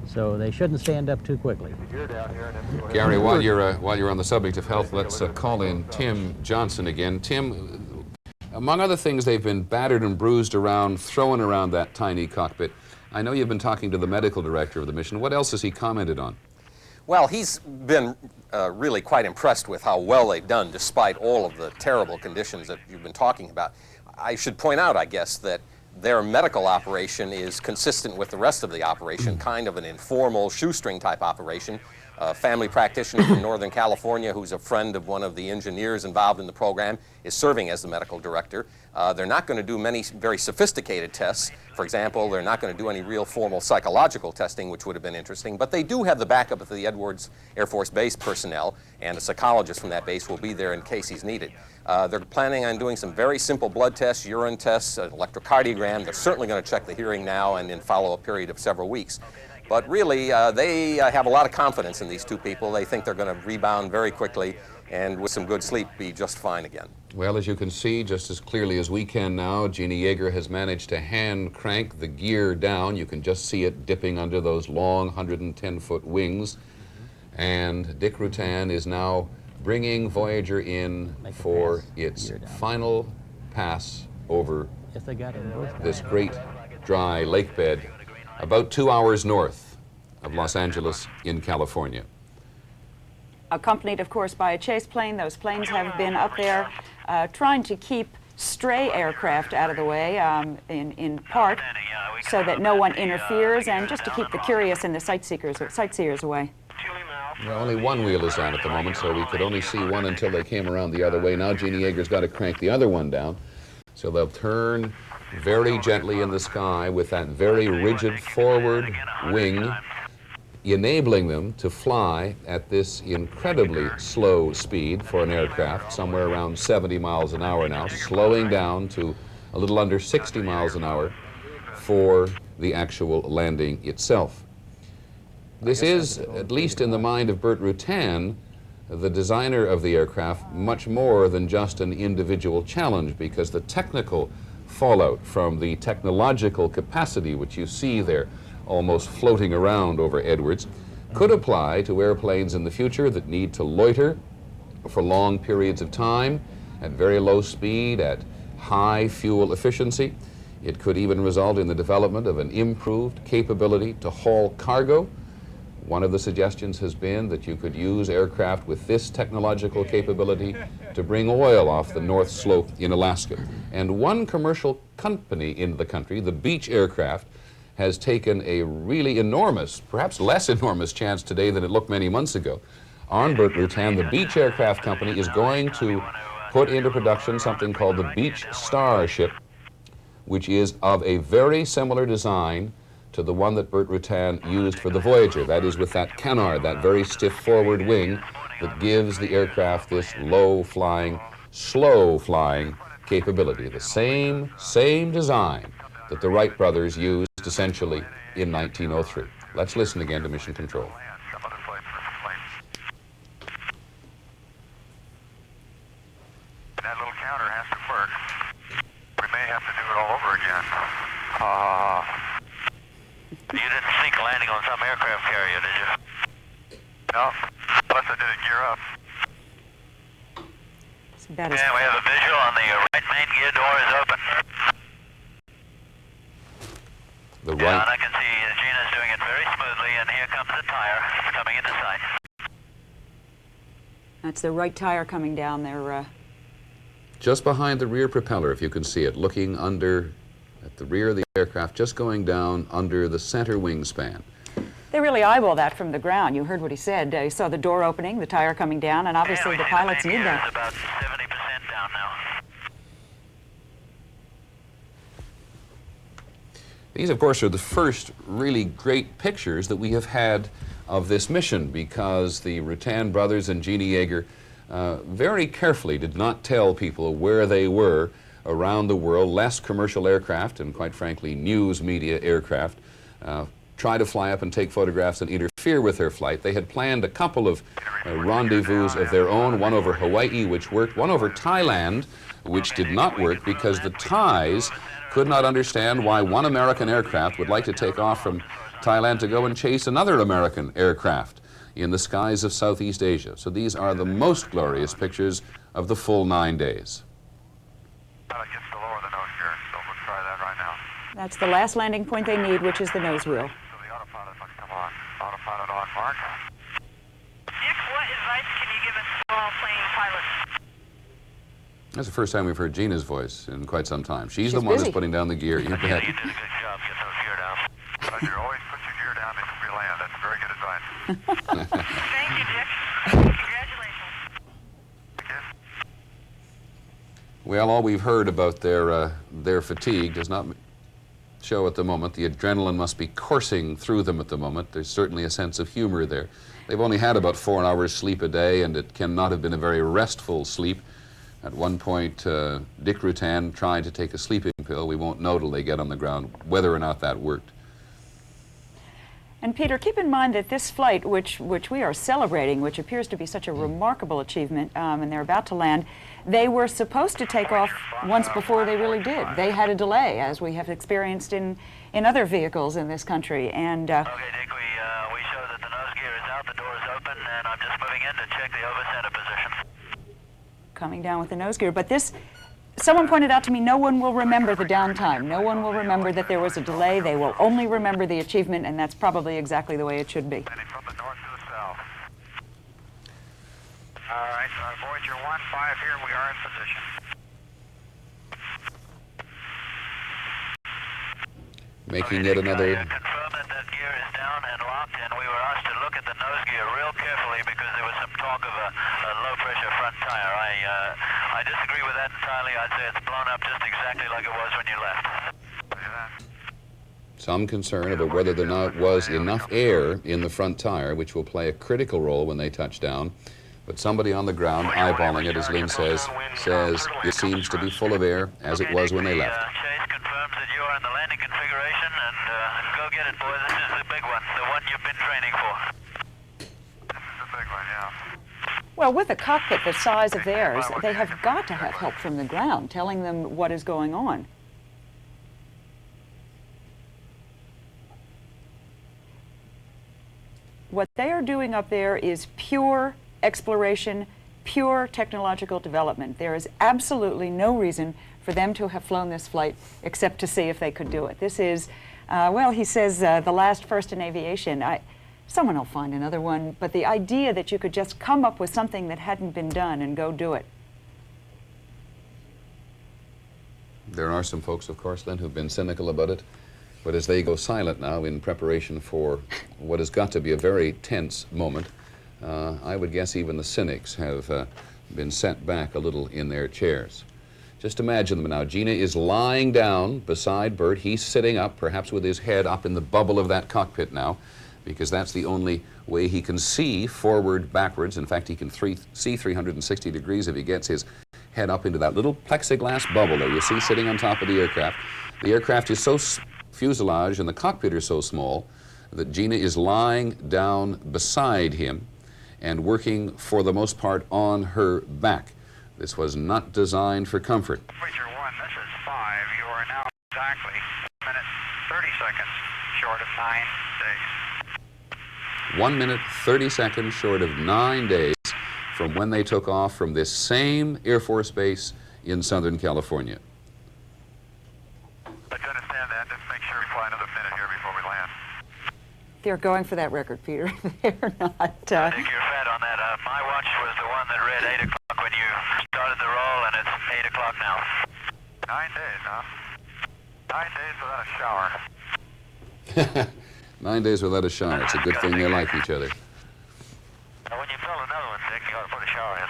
So they shouldn't stand up too quickly. Gary, while you're on the subject of health, let's call in Tim Johnson again. Tim, among other things, they've been battered and bruised around, thrown around that tiny cockpit. I know you've been talking to the medical director of the mission. What else has he commented on? Well, he's been really quite impressed with how well they've done despite all of the terrible conditions that you've been talking about. I should point out, I guess, that their medical operation is consistent with the rest of the operation, kind of an informal shoestring type operation. A family practitioner from Northern California who's a friend of one of the engineers involved in the program is serving as the medical director. They're not going to do many very sophisticated tests. For example, they're not going to do any real formal psychological testing, which would have been interesting, but they do have the backup of the Edwards Air Force Base personnel, and a psychologist from that base will be there in case he's needed. They're planning on doing some very simple blood tests, urine tests, an electrocardiogram. They're certainly going to check the hearing now and then follow a period of several weeks. But really, they have a lot of confidence in these two people. They think they're going to rebound very quickly and with some good sleep be just fine again. Well, as you can see, just as clearly as we can now, Jeana Yeager has managed to hand crank the gear down. You can just see it dipping under those long 110-foot wings. And Dick Rutan is now bringing Voyager in for its final pass over this great dry lake bed about 2 hours north of Los Angeles in California. Accompanied, of course, by a chase plane. Those planes have been up there trying to keep stray aircraft out of the way, in part, so that no one interferes, and just to keep the curious and the sightseers away. Well, only one wheel is on at the moment, so we could only see one until they came around the other way. Now Jeana Yeager's got to crank the other one down, so they'll turn very gently in the sky with that very rigid forward wing, enabling them to fly at this incredibly slow speed for an aircraft, somewhere around 70 miles an hour now, slowing down to a little under 60 miles an hour for the actual landing itself. This is, at least in the mind of Burt Rutan, the designer of the aircraft, much more than just an individual challenge, because the technical fallout from the technological capacity which you see there almost floating around over Edwards could apply to airplanes in the future that need to loiter for long periods of time at very low speed, at high fuel efficiency. It could even result in the development of an improved capability to haul cargo. One of the suggestions has been that you could use aircraft with this technological capability to bring oil off the North Slope in Alaska. And one commercial company in the country, the Beech Aircraft, has taken a really enormous, perhaps less enormous chance today than it looked many months ago. On Burt Rutan, the Beech Aircraft Company is going to put into production something called the Beech Starship, which is of a very similar design to the one that Burt Rutan used for the Voyager. That is, with that canard, that very stiff forward wing that gives the aircraft this low-flying, slow-flying capability. The same design that the Wright brothers used essentially in 1903. Let's listen again to Mission Control. have to do it all over again. You didn't think landing on some aircraft carrier, did you? No, plus I didn't gear up. That is yeah, we have a visual on the right main gear door is open. The Yeah, right. and I can see Jeana's doing it very smoothly, and here comes the tire coming into sight. That's the right tire coming down there. Just behind the rear propeller, if you can see it, looking under at the rear of the aircraft, just going down under the center wingspan. They really eyeball that from the ground. You heard what he said. You saw the door opening, the tire coming down, and obviously the pilots need that. It's about 70% down now. These, of course, are the first really great pictures that we have had of this mission, because the Rutan brothers and Jeana Yeager very carefully did not tell people where they were around the world. Less commercial aircraft and, quite frankly, news media aircraft try to fly up and take photographs and interfere with their flight. They had planned a couple of rendezvous of their own, one over Hawaii, which worked, one over Thailand, which did not work because the Thais could not understand why one American aircraft would like to take off from Thailand to go and chase another American aircraft in the skies of Southeast Asia. So these are the most glorious pictures of the full 9 days. That gets to lower the nose gear, so we'll try that right now. That's the last landing point they need, which is the nose wheel. So the autopilot must come on. Autopilot on, Mark. Dick, what advice can you give us small plane pilots? That's the first time we've heard Jeana's voice in quite some time. She's the She's one busy. that's putting down the gear. You bet. You did a good job getting those gear down. Roger, always put your gear down before we land. That's very good advice. Thank you, Dick. Congratulations. Well, all we've heard about their fatigue does not show at the moment. The adrenaline must be coursing through them at the moment. There's certainly a sense of humor there. They've only had about 4 hours sleep a day, and it cannot have been a very restful sleep. At one point, Dick Rutan tried to take a sleeping pill. We won't know till they get on the ground whether or not that worked. And Peter, keep in mind that this flight, which we are celebrating, which appears to be such a remarkable achievement, and they're about to land, they were supposed to take off once before they really did. They had a delay, as we have experienced in other vehicles in this country. And Okay, Dick, we show that the nose gear is out, the door is open, and I'm just moving in to check the over-center position. coming down with the nose gear. But this, someone pointed out to me, no one will remember the downtime. No one will remember that there was a delay. They will only remember the achievement, and that's probably exactly the way it should be. From the north to the south. All right, Voyager 1-5 here. We are in position. Making yet another. Confirm that gear is down and locked, and we were asked to look at the nose gear real carefully because there was some talk of a low-pressure front tire. I disagree with that entirely. I'd say it's blown up just exactly like it was when you left. Some concern about whether there not was enough air in the front tire, which will play a critical role when they touch down. But somebody on the ground, eyeballing it, as Lynn says it seems to be full of air, as it was when they left. Chase confirms that you are in the landing configuration, and go get it, boy. This is the big one, the one you've been training for. This is the big one, yeah. Well, with a cockpit the size of theirs, they have got to have help from the ground telling them what is going on. What they are doing up there is pure exploration, pure technological development. There is absolutely no reason for them to have flown this flight except to see if they could do it. This is, well, he says the last first in aviation. Someone will find another one, but the idea that you could just come up with something that hadn't been done and go do it. There are some folks, of course, Lynn, who've been cynical about it. But as they go silent now in preparation for what has got to be a very tense moment, I would guess even the cynics have been sent back a little in their chairs. Just imagine them now. Jeana is lying down beside Bert. He's sitting up, perhaps with his head up in the bubble of that cockpit now, because that's the only way he can see forward, backwards. In fact, he can see 360 degrees if he gets his head up into that little plexiglass bubble there you see sitting on top of the aircraft. The aircraft is so fuselage and the cockpit are so small that Jeana is lying down beside him and working for the most part on her back. This was not designed for comfort. Voyager 1, this is 5. You are now exactly 1 minute 30 seconds short of 9 days. 1 minute, 30 seconds short of 9 days from when they took off from this same Air Force base in Southern California. Let's understand that. Just make sure we fly another minute here before we land. They're going for that record, Peter. They're not. I think you're fed on that. My watch was the one that read 8 o'clock when you started the roll, and it's 8 o'clock now. 9 days, huh? 9 days without a shower. 9 days without a shower. It's a good thing they like each other. When you build another one, Dick, you ought to put a shower in.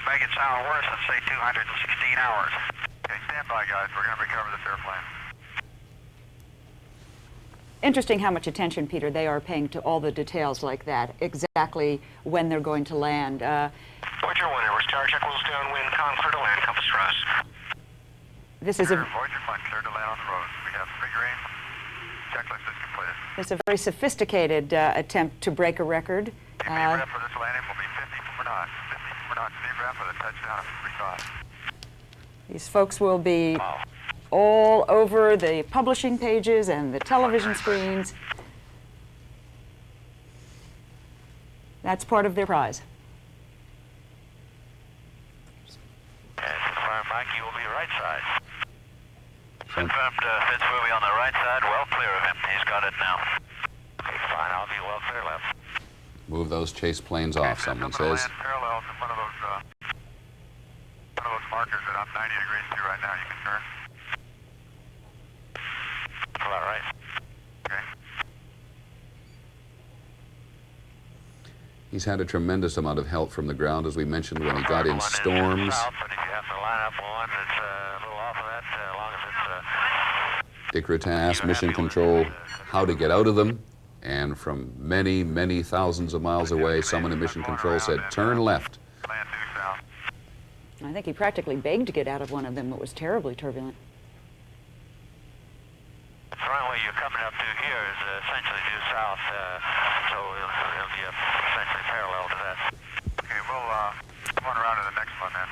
Make it sound worse than say 216 hours. Okay, stand by, guys. We're going to recover this airplane. Interesting how much attention, Peter, they are paying to all the details like that, exactly when they're going to land. Voyager 1, Airworks Tower, check wheels downwind, clear to land, compass trust. This is a Voyager 1, clear to land on the road. We have figuring. Checklist is completed. It's a very sophisticated attempt to break a record. VRAP for this landing will be 50 per knot. 50 per knot VRAP for the touchdown of 35. These folks will be all over the publishing pages and the television screens. That's part of their prize. Confirmed, Mike, you will be right side. Confirmed, Fitz will be on the right side, well clear of him. He's got it now. Okay, fine, I'll be well clear left. Move those chase planes off, someone says. Land parallel to one of those markers that I'm 90 degrees to right now. You can turn. All right. Okay. He's had a tremendous amount of help from the ground, as we mentioned, when he got in storms. South, but if you have to line up one that's a little off of that, as long as it's... Dick Rutan asked Mission Control how to get out of them, and from many, many thousands of miles away, someone in Mission Control said, turn left. Land due south. I think he practically begged to get out of one of them. It was terribly turbulent. The runway you're coming up to here is essentially due south, so it'll be essentially parallel to that. Okay, we'll come on around to the next one then.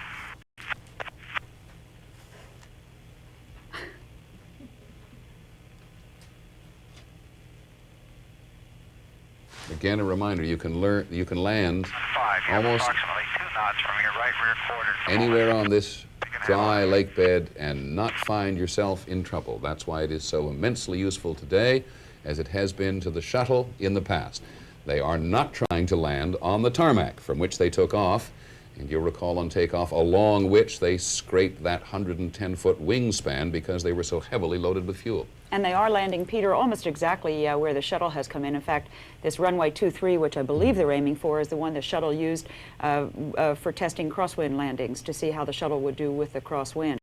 Again, a reminder, you can land 5, almost approximately 2 knots from your right rear quarters. anywhere on this dry lake bed and not find yourself in trouble. That's why it is so immensely useful today, as it has been to the shuttle in the past. They are not trying to land on the tarmac from which they took off, and you'll recall on takeoff, along which they scraped that 110-foot wingspan because they were so heavily loaded with fuel. And they are landing, Peter, almost exactly where the shuttle has come in. In fact, this runway 23, which I believe they're aiming for, is the one the shuttle used for testing crosswind landings to see how the shuttle would do with the crosswind.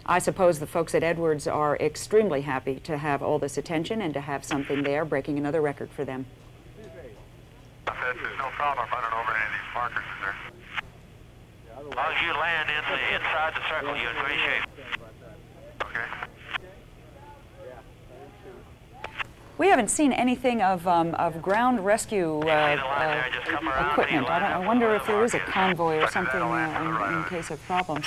I suppose the folks at Edwards are extremely happy to have all this attention and to have something there, breaking another record for them. There's no problem running over any of these markers, is there? As long as you land inside the circle, you're in great shape. Okay. We haven't seen anything of ground rescue equipment. I wonder if there is a convoy or something in case of problems.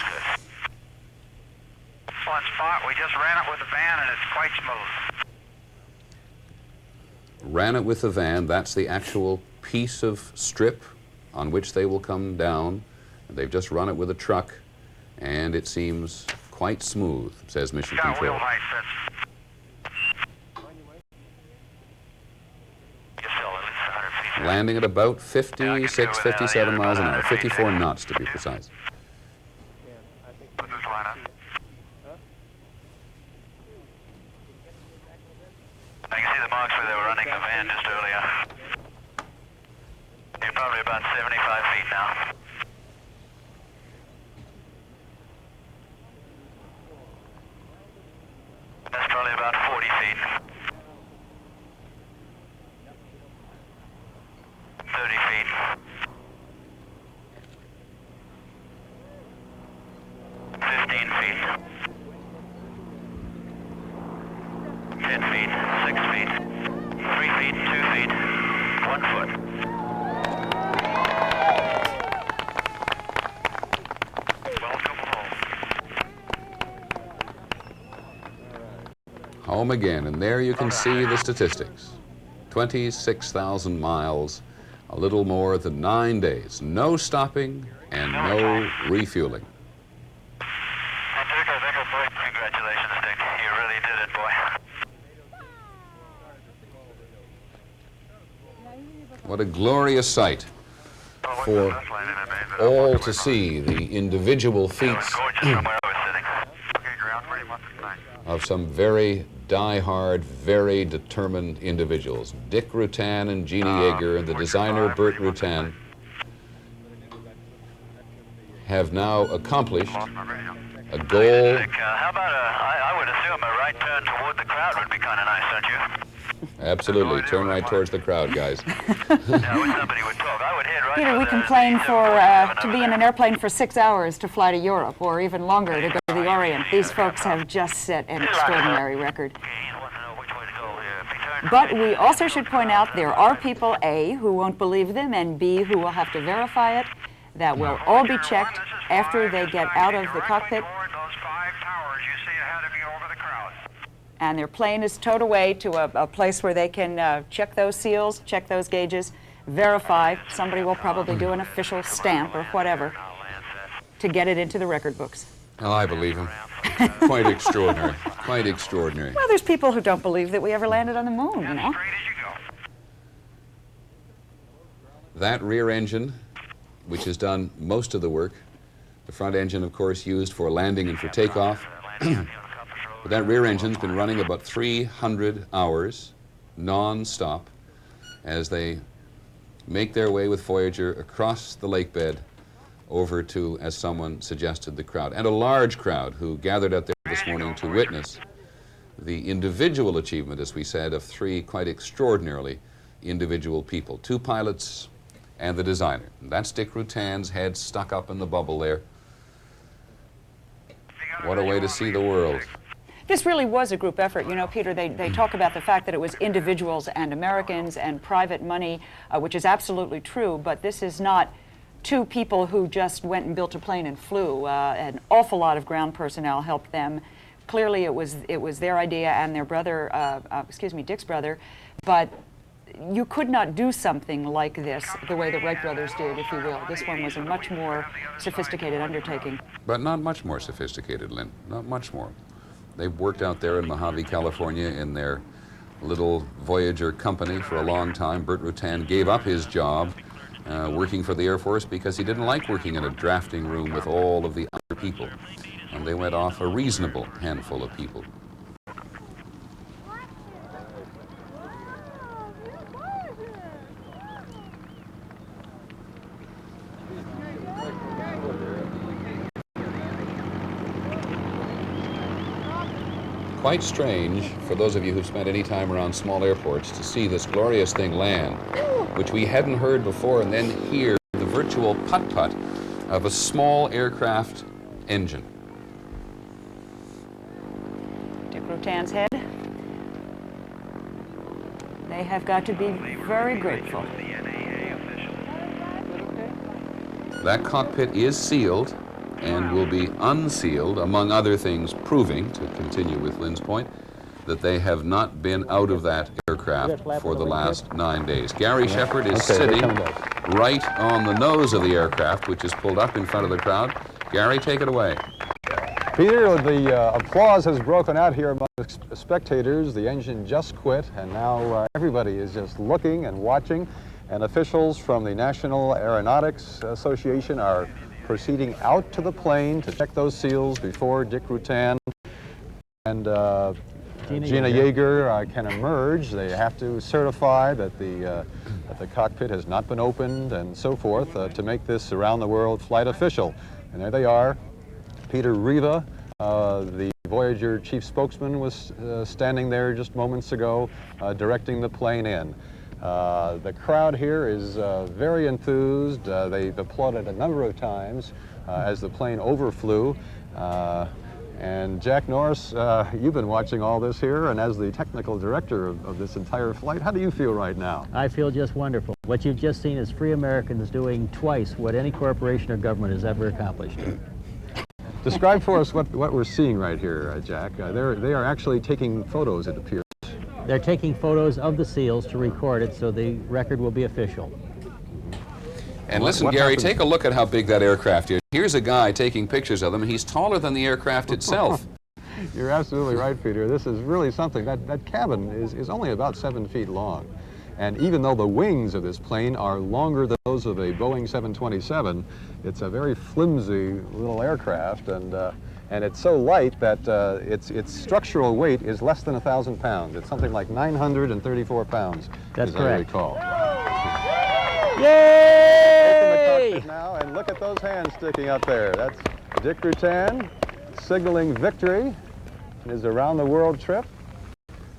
Excellent spot. We just ran it with the van and it's quite smooth. Ran it with the van. That's the actual piece of strip on which they will come down. They've just run it with a truck, and it seems quite smooth, says Mission Control. Wheel height, Fitz. Landing at about 56, 57 miles an hour, 54 knots to be precise. Put this line up. I can see the marks where they were running the van just earlier. You're probably about 75 feet now. That's probably about 40 feet. 30 feet. 15 feet. 10 feet. 6 feet. 3 feet. 2 feet. 1 foot. Welcome home. home again, and there you can see the statistics. 26,000 miles, a little more than 9 days. No stopping and no refueling. Congratulations, Dick. You really did it, boy. What a glorious sight for all to see, the individual feats of some very die-hard, very determined individuals. Dick Rutan and Jeana Yeager and the designer Burt Rutan have now accomplished a goal. How about I would assume a right turn toward the crowd would be kind of nice, don't you? Absolutely. Turn right towards the crowd, guys. Peter, we complain to be in an airplane for 6 hours to fly to Europe, or even longer to go to the Orient. These folks have just set an extraordinary record. But we also should point out there are people, A, who won't believe them, and B, who will have to verify it. That will all be checked after they get out of the cockpit. And their plane is towed away to a place where they can check those seals, check those gauges, verify. Somebody will probably do an official stamp or whatever to get it into the record books. Oh, I believe him. Quite extraordinary. Quite extraordinary. Well, there's people who don't believe that we ever landed on the moon, you know. That rear engine, which has done most of the work, the front engine, of course, used for landing and for takeoff. But that rear engine's been running about 300 hours non-stop as they make their way with Voyager across the lake bed over to, as someone suggested, the crowd. And a large crowd who gathered out there this morning to witness the individual achievement, as we said, of three quite extraordinarily individual people. Two pilots and the designer. And that's Dick Rutan's head stuck up in the bubble there. What a way to see the world. This really was a group effort. You know, Peter, they talk about the fact that it was individuals and Americans and private money, which is absolutely true, but this is not two people who just went and built a plane and flew. An awful lot of ground personnel helped them. Clearly it was their idea and their brother, Dick's brother, but you could not do something like this the way the Wright brothers did, if you will. This one was a much more sophisticated undertaking. But not much more sophisticated, Lynn, not much more. They've worked out there in Mojave, California in their little Voyager company for a long time. Burt Rutan gave up his job working for the Air Force because he didn't like working in a drafting room with all of the other people. And they went off a reasonable handful of people. Quite strange for those of you who've spent any time around small airports to see this glorious thing land, which we hadn't heard before, and then hear the virtual putt-putt of a small aircraft engine. Dick Rutan's head. They have got to be very grateful. That cockpit is sealed and will be unsealed, among other things, proving, to continue with Lynn's point, that they have not been out of that aircraft for the last 9 days. Gary Shepard is sitting right on the nose of the aircraft, which is pulled up in front of the crowd. Gary, take it away. Peter, the applause has broken out here among the spectators. The engine just quit, and now everybody is just looking and watching, and officials from the National Aeronautics Association are proceeding out to the plane to check those seals before Dick Rutan and Jeana Yeager can emerge. They have to certify that the cockpit has not been opened and so forth to make this around-the-world flight official. And there they are. Peter Riva, the Voyager chief spokesman, was standing there just moments ago directing the plane in. The crowd here is very enthused. They've applauded a number of times as the plane overflew. And Jack Norris, you've been watching all this here, and as the technical director of this entire flight, how do you feel right now? I feel just wonderful. What you've just seen is free Americans doing twice what any corporation or government has ever accomplished. Describe for us what we're seeing right here, Jack. They are actually taking photos, it appears. They're taking photos of the seals to record it so the record will be official. And listen, Gary, take a look at how big that aircraft is. Here's a guy taking pictures of them, and he's taller than the aircraft itself. You're absolutely right, Peter. This is really something. That cabin is only about 7 feet long. And even though the wings of this plane are longer than those of a Boeing 727, it's a very flimsy little aircraft, and it's so light that its structural weight is less than 1,000 pounds. It's something like 934 pounds, That's as correct. I recall. Yay! Open the cockpit now, and look at those hands sticking up there. That's Dick Rutan signaling victory in his around-the-world trip.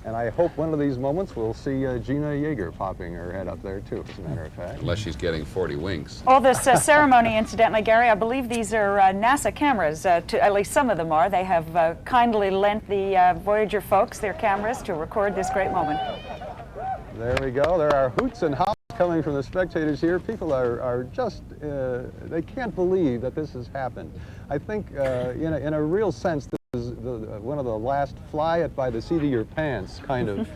And I hope one of these moments we'll see Jeana Yeager popping her head up there, too, as a matter of fact. Unless she's getting 40 winks. All this ceremony, incidentally, Gary, I believe these are NASA cameras, at least some of them are. They have kindly lent the Voyager folks their cameras to record this great moment. There we go. There are hoots and hops coming from the spectators here. People are just, they can't believe that this has happened. I think in a real sense, this is one of the last fly it by the seat of your pants kind of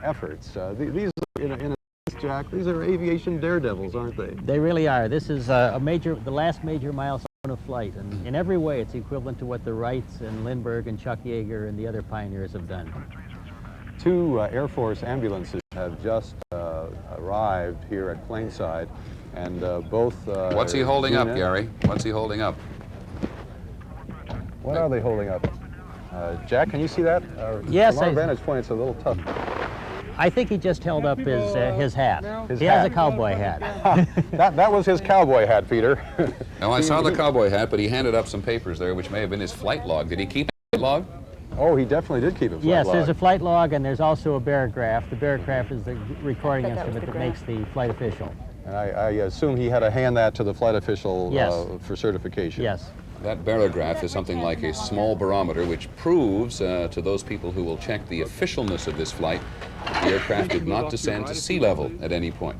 efforts. These, in a sense, Jack, these are aviation daredevils, aren't they? They really are. This is the last major milestone of flight, and in every way it's equivalent to what the Wrights and Lindbergh and Chuck Yeager and the other pioneers have done. 2 Air Force ambulances have just arrived here at Planeside, and both... What's he holding up, Gary? What's he holding up? What are they holding up? Jack, can you see that? Yes. From our vantage point, it's a little tough. I think he just held up his hat. He has a cowboy hat. that was his cowboy hat, Peter. No, I saw the cowboy hat, but he handed up some papers there, which may have been his flight log. Did he keep a flight log? Oh, he definitely did keep a flight log. Yes, there's a flight log, and there's also a barograph. The barograph is the recording instrument that makes the flight official. And I assume he had to hand that to the flight official Yes. For certification. Yes. That barograph is something like a small barometer which proves to those people who will check the officialness of this flight that the aircraft did not descend to sea level at any point.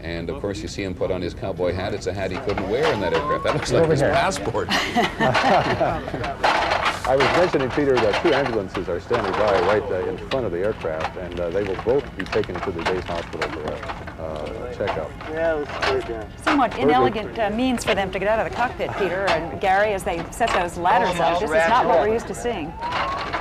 And of course you see him put on his cowboy hat. It's a hat he couldn't wear in that aircraft. That looks like his passport. I was mentioning, Peter, that 2 ambulances are standing by right in front of the aircraft, and they will both be taken to the base hospital for a checkup. Somewhat inelegant means for them to get out of the cockpit, Peter and Gary, as they set those ladders up. This is not what we're used to seeing.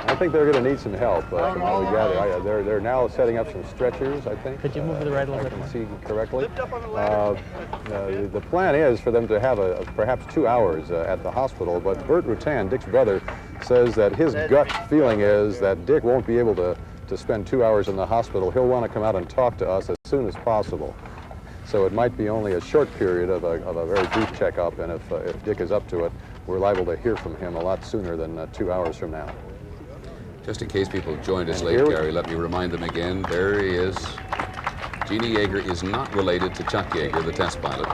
I think they're going to need some help from what we gather. They're now setting up some stretchers, I think. Could you move to the right a little bit? I can see correctly. The plan is for them to have perhaps 2 hours at the hospital, but Bert Rutan, Dick's brother, says that his gut feeling is that Dick won't be able to spend 2 hours in the hospital. He'll want to come out and talk to us as soon as possible. So it might be only a short period of a very brief checkup, and if Dick is up to it, we're liable to hear from him a lot sooner than 2 hours from now. Just in case people have joined us late, Gary, let me remind them again, there he is. Jeana Yeager is not related to Chuck Yeager, the test pilot.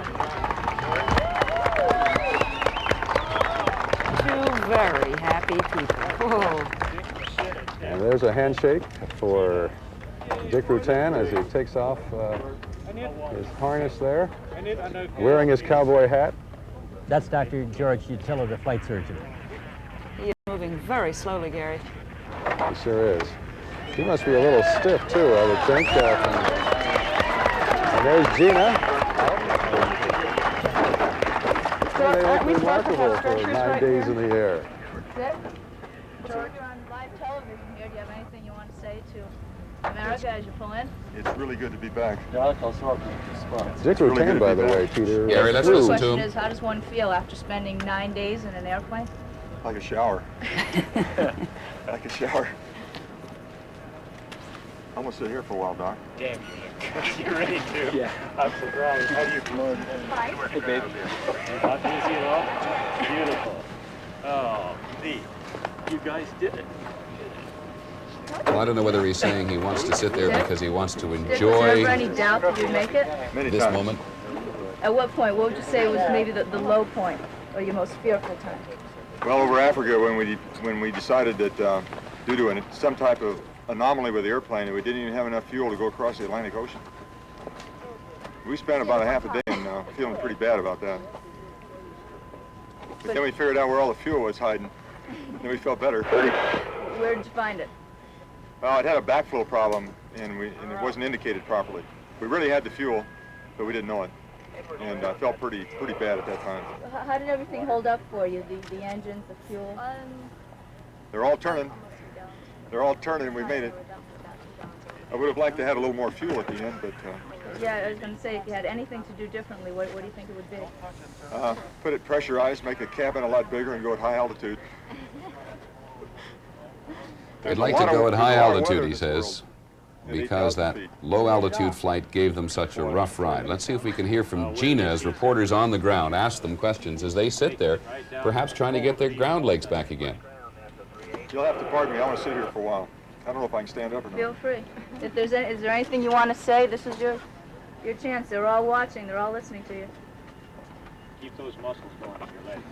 2 very happy people. Whoa. And there's a handshake for Dick Rutan as he takes off his harness there, wearing his cowboy hat. That's Dr. George Utila, the flight surgeon. He is moving very slowly, Gary. He sure is. He must be a little stiff, too, I would think. And there's Jeana. They look remarkable for 9 days in the air. George, you're on live television here. Do you have anything you want to say to America as you pull in? It's really good to be back. Dick Rutan, by the way, Peter. Gary, let's The listen to question him. is, how does one feel after spending 9 days in an airplane? Like a shower. Like a shower. I'm going to sit here for a while, Doc. Damn you. You're ready to. Yeah. I'm surprised. How do you come on? Hey, babe. Not easy at all? Beautiful. Oh, neat. You guys did it. Well, I don't know whether he's saying he wants to sit there because he wants to Was there enjoy ever any doubt that you'd make it? this moment. At what point? What would you say was maybe the low point or your most fearful time? Well, over Africa, when we decided that due to some type of anomaly with the airplane, that we didn't even have enough fuel to go across the Atlantic Ocean. We spent about a half a day and feeling pretty bad about that. Then we figured out where all the fuel was hiding. Then we felt better. Where did you find it? Well, it had a backflow problem, and it wasn't indicated properly. We really had the fuel, but we didn't know it. And I felt pretty bad at that time. How did everything hold up for you? The engines, the fuel? They're all turning. They're all turning, and we made it. I would have liked to have a little more fuel at the end, but... Yeah, I was going to say, if you had anything to do differently, what do you think it would be? Put it pressurized, make the cabin a lot bigger, and go at high altitude. They'd like to go at high altitude, he says, because that low altitude flight gave them such a rough ride. Let's see if we can hear from Jeana as reporters on the ground ask them questions as they sit there, perhaps trying to get their ground legs back again. You'll have to pardon me. I want to sit here for a while. I don't know if I can stand up or not. Feel free. If there's is there anything you want to say, this is your chance. They're all watching. They're all listening to you. Keep those muscles going in your legs.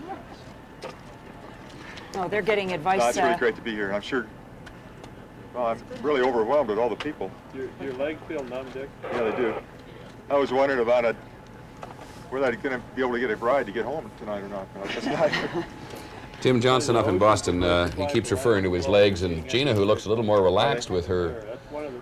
Oh, they're getting advice. No, it's really great to be here. I'm sure. Well, I'm really overwhelmed with all the people. Your legs feel numb, Dick? Yeah, they do. I was wondering about it, whether I'm going to be able to get a ride to get home tonight or not. That's not. Tim Johnson up in Boston, he keeps referring to his legs, and Jeana, who looks a little more relaxed with her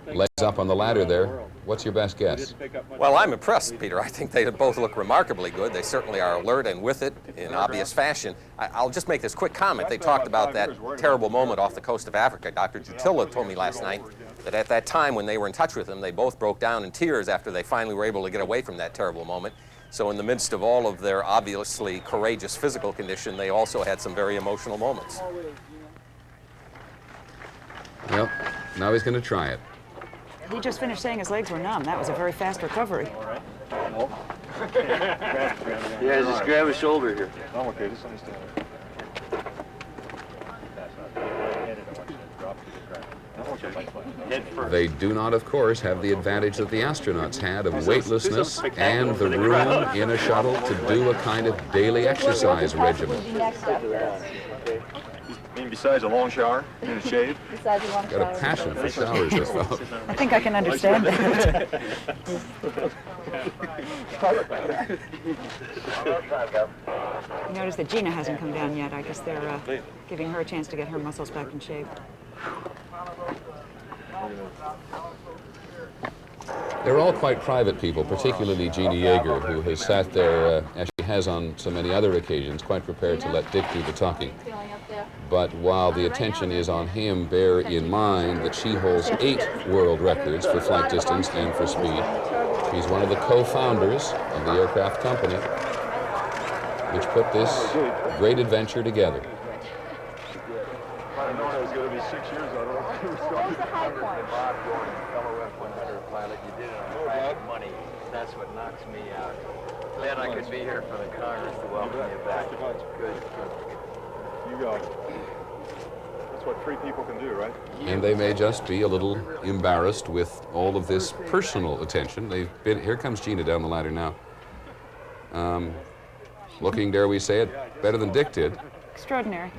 legs up on the ladder there. What's your best guess? Well, I'm impressed, Peter. I think they both look remarkably good. They certainly are alert and with it in obvious fashion. I'll just make this quick comment. They talked about that terrible moment off the coast of Africa. Dr. Jutila told me last night that at that time when they were in touch with him, they both broke down in tears after they finally were able to get away from that terrible moment. So in the midst of all of their obviously courageous physical condition, they also had some very emotional moments. Well, now he's going to try it. He just finished saying his legs were numb. That was a very fast recovery. Yeah, just grab his shoulder here. I'm okay, just understand it. They do not, of course, have the advantage that the astronauts had of weightlessness and the room in a shuttle to do a kind of daily exercise regimen. I mean, besides a long shower and a shave? Besides a long shower. Got a passion for showers, this fellow. I think I can understand that. You notice that Jeana hasn't come down yet. I guess they're giving her a chance to get her muscles back in shape. They're all quite private people, particularly Jeana Yeager, who has sat there, as she has on so many other occasions, quite prepared to let Dick do the talking. But while the attention is on him, bear in mind that she holds 8 world records for flight distance and for speed. She's one of the co-founders of the aircraft company, which put this great adventure together. I didn't know it was going to be 6 years. I don't know if it was going to be 100. Pilot, you did it on bad money. That's what knocks me out. Then I could be here for the Congress to welcome you back. Good. You got it. That's what 3 people can do, right? And they may just be a little embarrassed with all of this personal attention. They've been, here comes Jeana down the ladder now. Looking, dare we say it, better than Dick did. Extraordinary.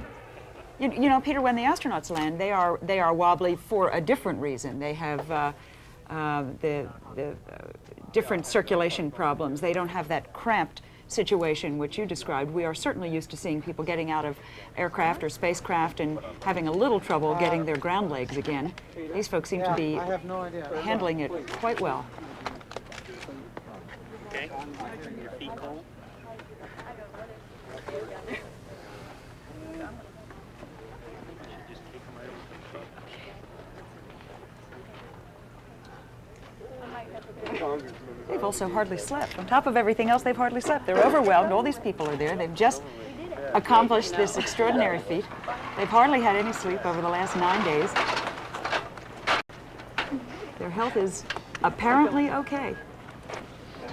You know, Peter, when the astronauts land, they are wobbly for a different reason. They have the different circulation problems. They don't have that cramped situation which you described. We are certainly used to seeing people getting out of aircraft or spacecraft and having a little trouble getting their ground legs again. These folks seem to be handling it quite well. Okay. Your feet cold? They've also hardly slept. On top of everything else, they've hardly slept. They're overwhelmed. All these people are there. They've just accomplished this extraordinary feat. They've hardly had any sleep over the last 9 days. Their health is apparently okay.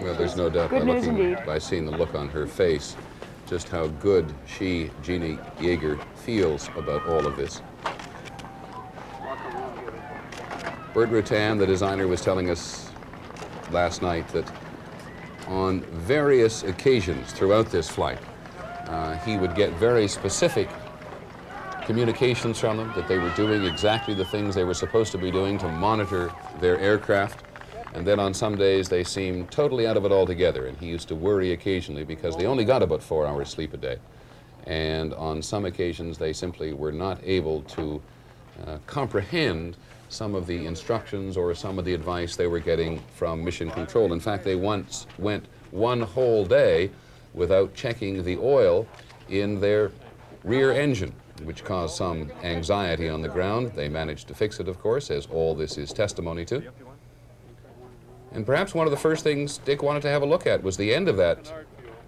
Well, there's no doubt Good news indeed. by seeing the look on her face, just how good she, Jeana Yeager, feels about all of this. Bert Rutan, the designer, was telling us last night that on various occasions throughout this flight, he would get very specific communications from them that they were doing exactly the things they were supposed to be doing to monitor their aircraft. And then on some days they seemed totally out of it altogether, and he used to worry occasionally because they only got about 4 hours sleep a day. and on some occasions they simply were not able to comprehend some of the instructions or some of the advice they were getting from mission control. In fact, they once went one whole day without checking the oil in their rear engine, which caused some anxiety on the ground. They managed to fix it, of course, as all this is testimony to. And perhaps one of the first things Dick wanted to have a look at was the end of that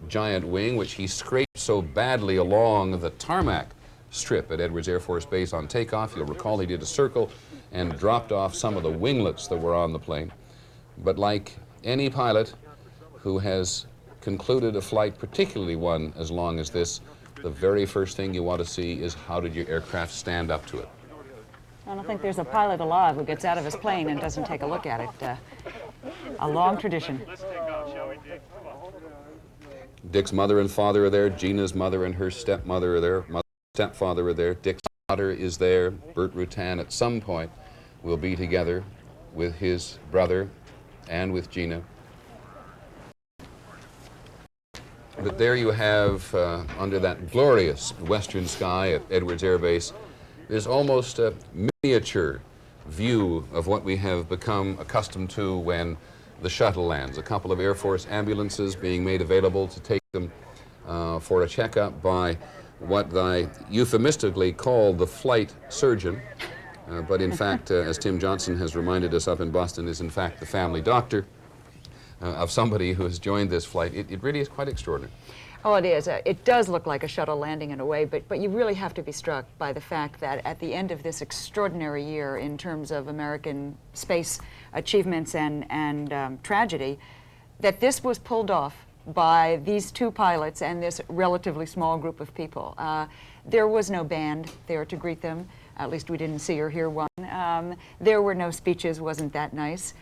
giant wing, which he scraped so badly along the tarmac strip at Edwards Air Force Base on takeoff. You'll recall he did a circle and dropped off some of the winglets that were on the plane. But like any pilot who has concluded a flight, particularly one as long as this, the very first thing you want to see is how did your aircraft stand up to it. I don't think there's a pilot alive who gets out of his plane and doesn't take a look at it. A long tradition. Dick's mother and father are there. Jeana's mother and her stepmother are there. Mother and stepfather are there. Dick's daughter is there. Bert Rutan at some point will be together with his brother and with Jeana. But there you have, under that glorious western sky at Edwards Air Base, there's almost a miniature view of what we have become accustomed to when the shuttle lands. A couple of Air Force ambulances being made available to take them for a checkup by what I euphemistically call the flight surgeon, but in fact, as Tim Johnson has reminded us up in Boston, is in fact the family doctor of somebody who has joined this flight. It really is quite extraordinary. Oh, it is. It does look like a shuttle landing in a way, but you really have to be struck by the fact that at the end of this extraordinary year in terms of American space achievements and tragedy, that this was pulled off by these two pilots and this relatively small group of people. There was no band there to greet them. At least we didn't see or hear one. There were no speeches, wasn't that nice.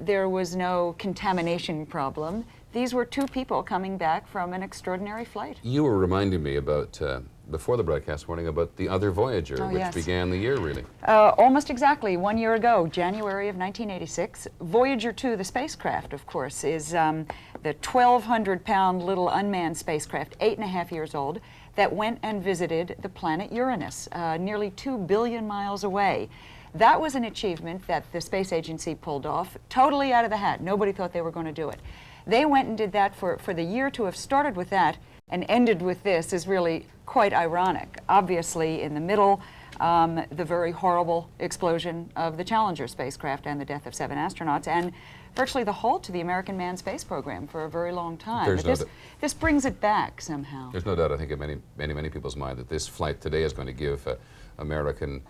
There was no contamination problem. These were two people coming back from an extraordinary flight. You were reminding me about, before the broadcast morning, about the other Voyager, which yes. began the year, really. Almost exactly 1 year ago, January of 1986. Voyager 2, the spacecraft, of course, is the 1,200-pound little unmanned spacecraft, 8.5 years old, that went and visited the planet Uranus, nearly 2 billion miles away. That was an achievement that the space agency pulled off, totally out of the hat. Nobody thought they were going to do it. They went and did that. For the year to have started with that and ended with this is really quite ironic. Obviously, in the middle, the very horrible explosion of the Challenger spacecraft and the death of 7 astronauts, and virtually the halt to the American manned space program for a very long time. But this brings it back somehow. There's no doubt, I think, in many people's mind that this flight today is going to give American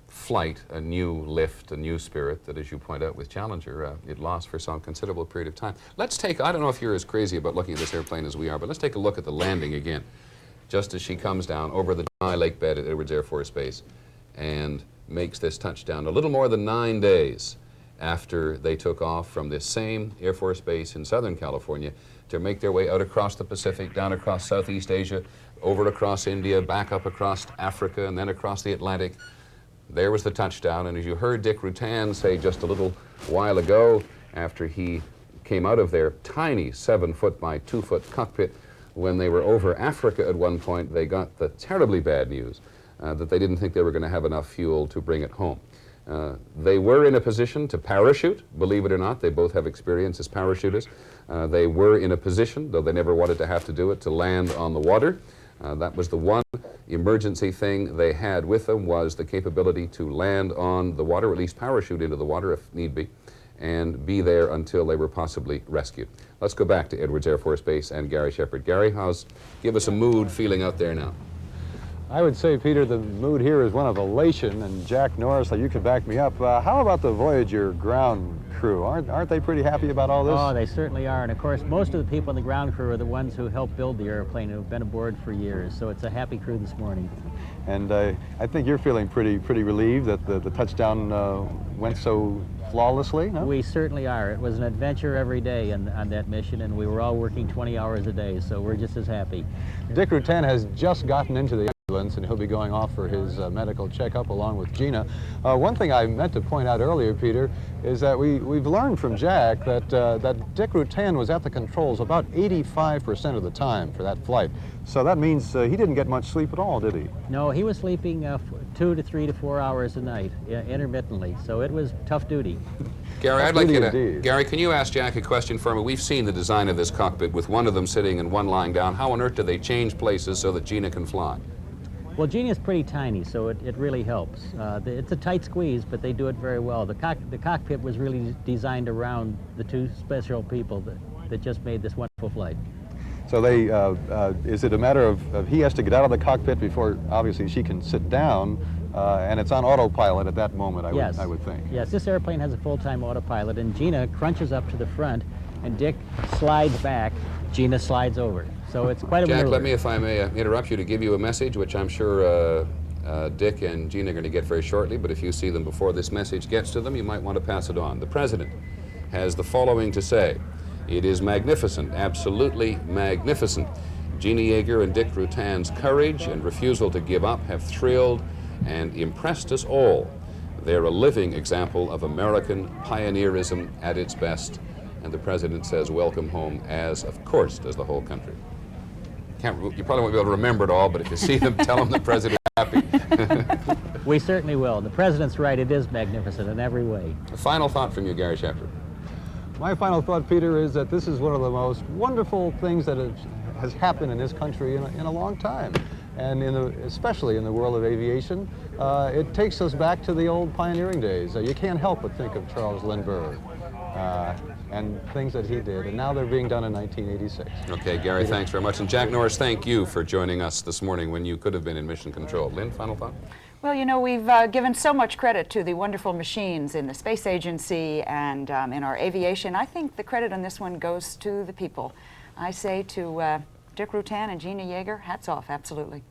flight a new lift, a new spirit that, as you point out with Challenger, it lost for some considerable period of time. Let's take, I don't know if you're as crazy about looking at this airplane as we are, but let's take a look at the landing again, just as she comes down over the dry lake bed at Edwards Air Force Base and makes this touchdown a little more than 9 days after they took off from this same Air Force Base in Southern California to make their way out across the Pacific, down across Southeast Asia, over across India, back up across Africa, and then across the Atlantic. There was the touchdown, and as you heard Dick Rutan say just a little while ago, after he came out of their tiny 7-foot by 2-foot cockpit, when they were over Africa at one point, they got the terribly bad news that they didn't think they were going to have enough fuel to bring it home. They were in a position to parachute, believe it or not. They both have experience as parachutists. They were in a position, though they never wanted to have to do it, to land on the water. That was the one emergency thing they had with them, was the capability to land on the water, or at least parachute into the water if need be, and be there until they were possibly rescued. Let's go back to Edwards Air Force Base and Gary Shepard. Gary, give us a mood feeling out there now. I would say, Peter, the mood here is one of elation, and Jack Norris, you could back me up. How about the Voyager ground crew? Aren't they pretty happy about all this? Oh, they certainly are, and of course, most of the people in the ground crew are the ones who helped build the airplane, who have been aboard for years, so it's a happy crew this morning. And I think you're feeling pretty relieved that the touchdown went so flawlessly, no? We certainly are. It was an adventure every day on that mission, and we were all working 20 hours a day, so we're just as happy. Dick Rutan has just gotten into the and he'll be going off for his medical checkup along with Jeana. One thing I meant to point out earlier, Peter, is that we've learned from Jack that, that Dick Rutan was at the controls about 85% of the time for that flight. So that means he didn't get much sleep at all, did he? No, he was sleeping 2 to 3 to 4 hours a night, intermittently, so it was tough duty. Gary, I'd like you to, Gary, can you ask Jack a question for me? We've seen the design of this cockpit with one of them sitting and one lying down. How on earth do they change places so that Jeana can fly? Well, Jeana's pretty tiny, so it really helps. It's a tight squeeze, but they do it very well. The cockpit was really designed around the two special people that just made this wonderful flight. So they, is it a matter of he has to get out of the cockpit before, obviously, she can sit down, and it's on autopilot at that moment, I would think. Yes, this airplane has a full-time autopilot, and Jeana crunches up to the front, and Dick slides back, Jeana slides over. So it's quite a maneuver. Jack, let me, if I may, interrupt you to give you a message, which I'm sure Dick and Jeana are going to get very shortly, but if you see them before this message gets to them, you might want to pass it on. The President has the following to say. It is magnificent, absolutely magnificent. Jeana Yeager and Dick Rutan's courage and refusal to give up have thrilled and impressed us all. They're a living example of American pioneerism at its best. And the President says welcome home, as, of course, does the whole country. You probably won't be able to remember it all, but if you see them, tell them the President's happy. We certainly will. The President's right. It is magnificent in every way. A final thought from you, Gary Shepard. My final thought, Peter, is that this is one of the most wonderful things that has happened in this country in a long time. And especially in the world of aviation, it takes us back to the old pioneering days. You can't help but think of Charles Lindbergh and things that he did, and now they're being done in 1986. Okay, Gary, thanks very much. And Jack Norris, thank you for joining us this morning when you could have been in mission control. Lynn, final thought? Well, you know, we've given so much credit to the wonderful machines in the space agency and in our aviation. I think the credit on this one goes to the people. I say to Dick Rutan and Jeana Yeager, hats off, absolutely.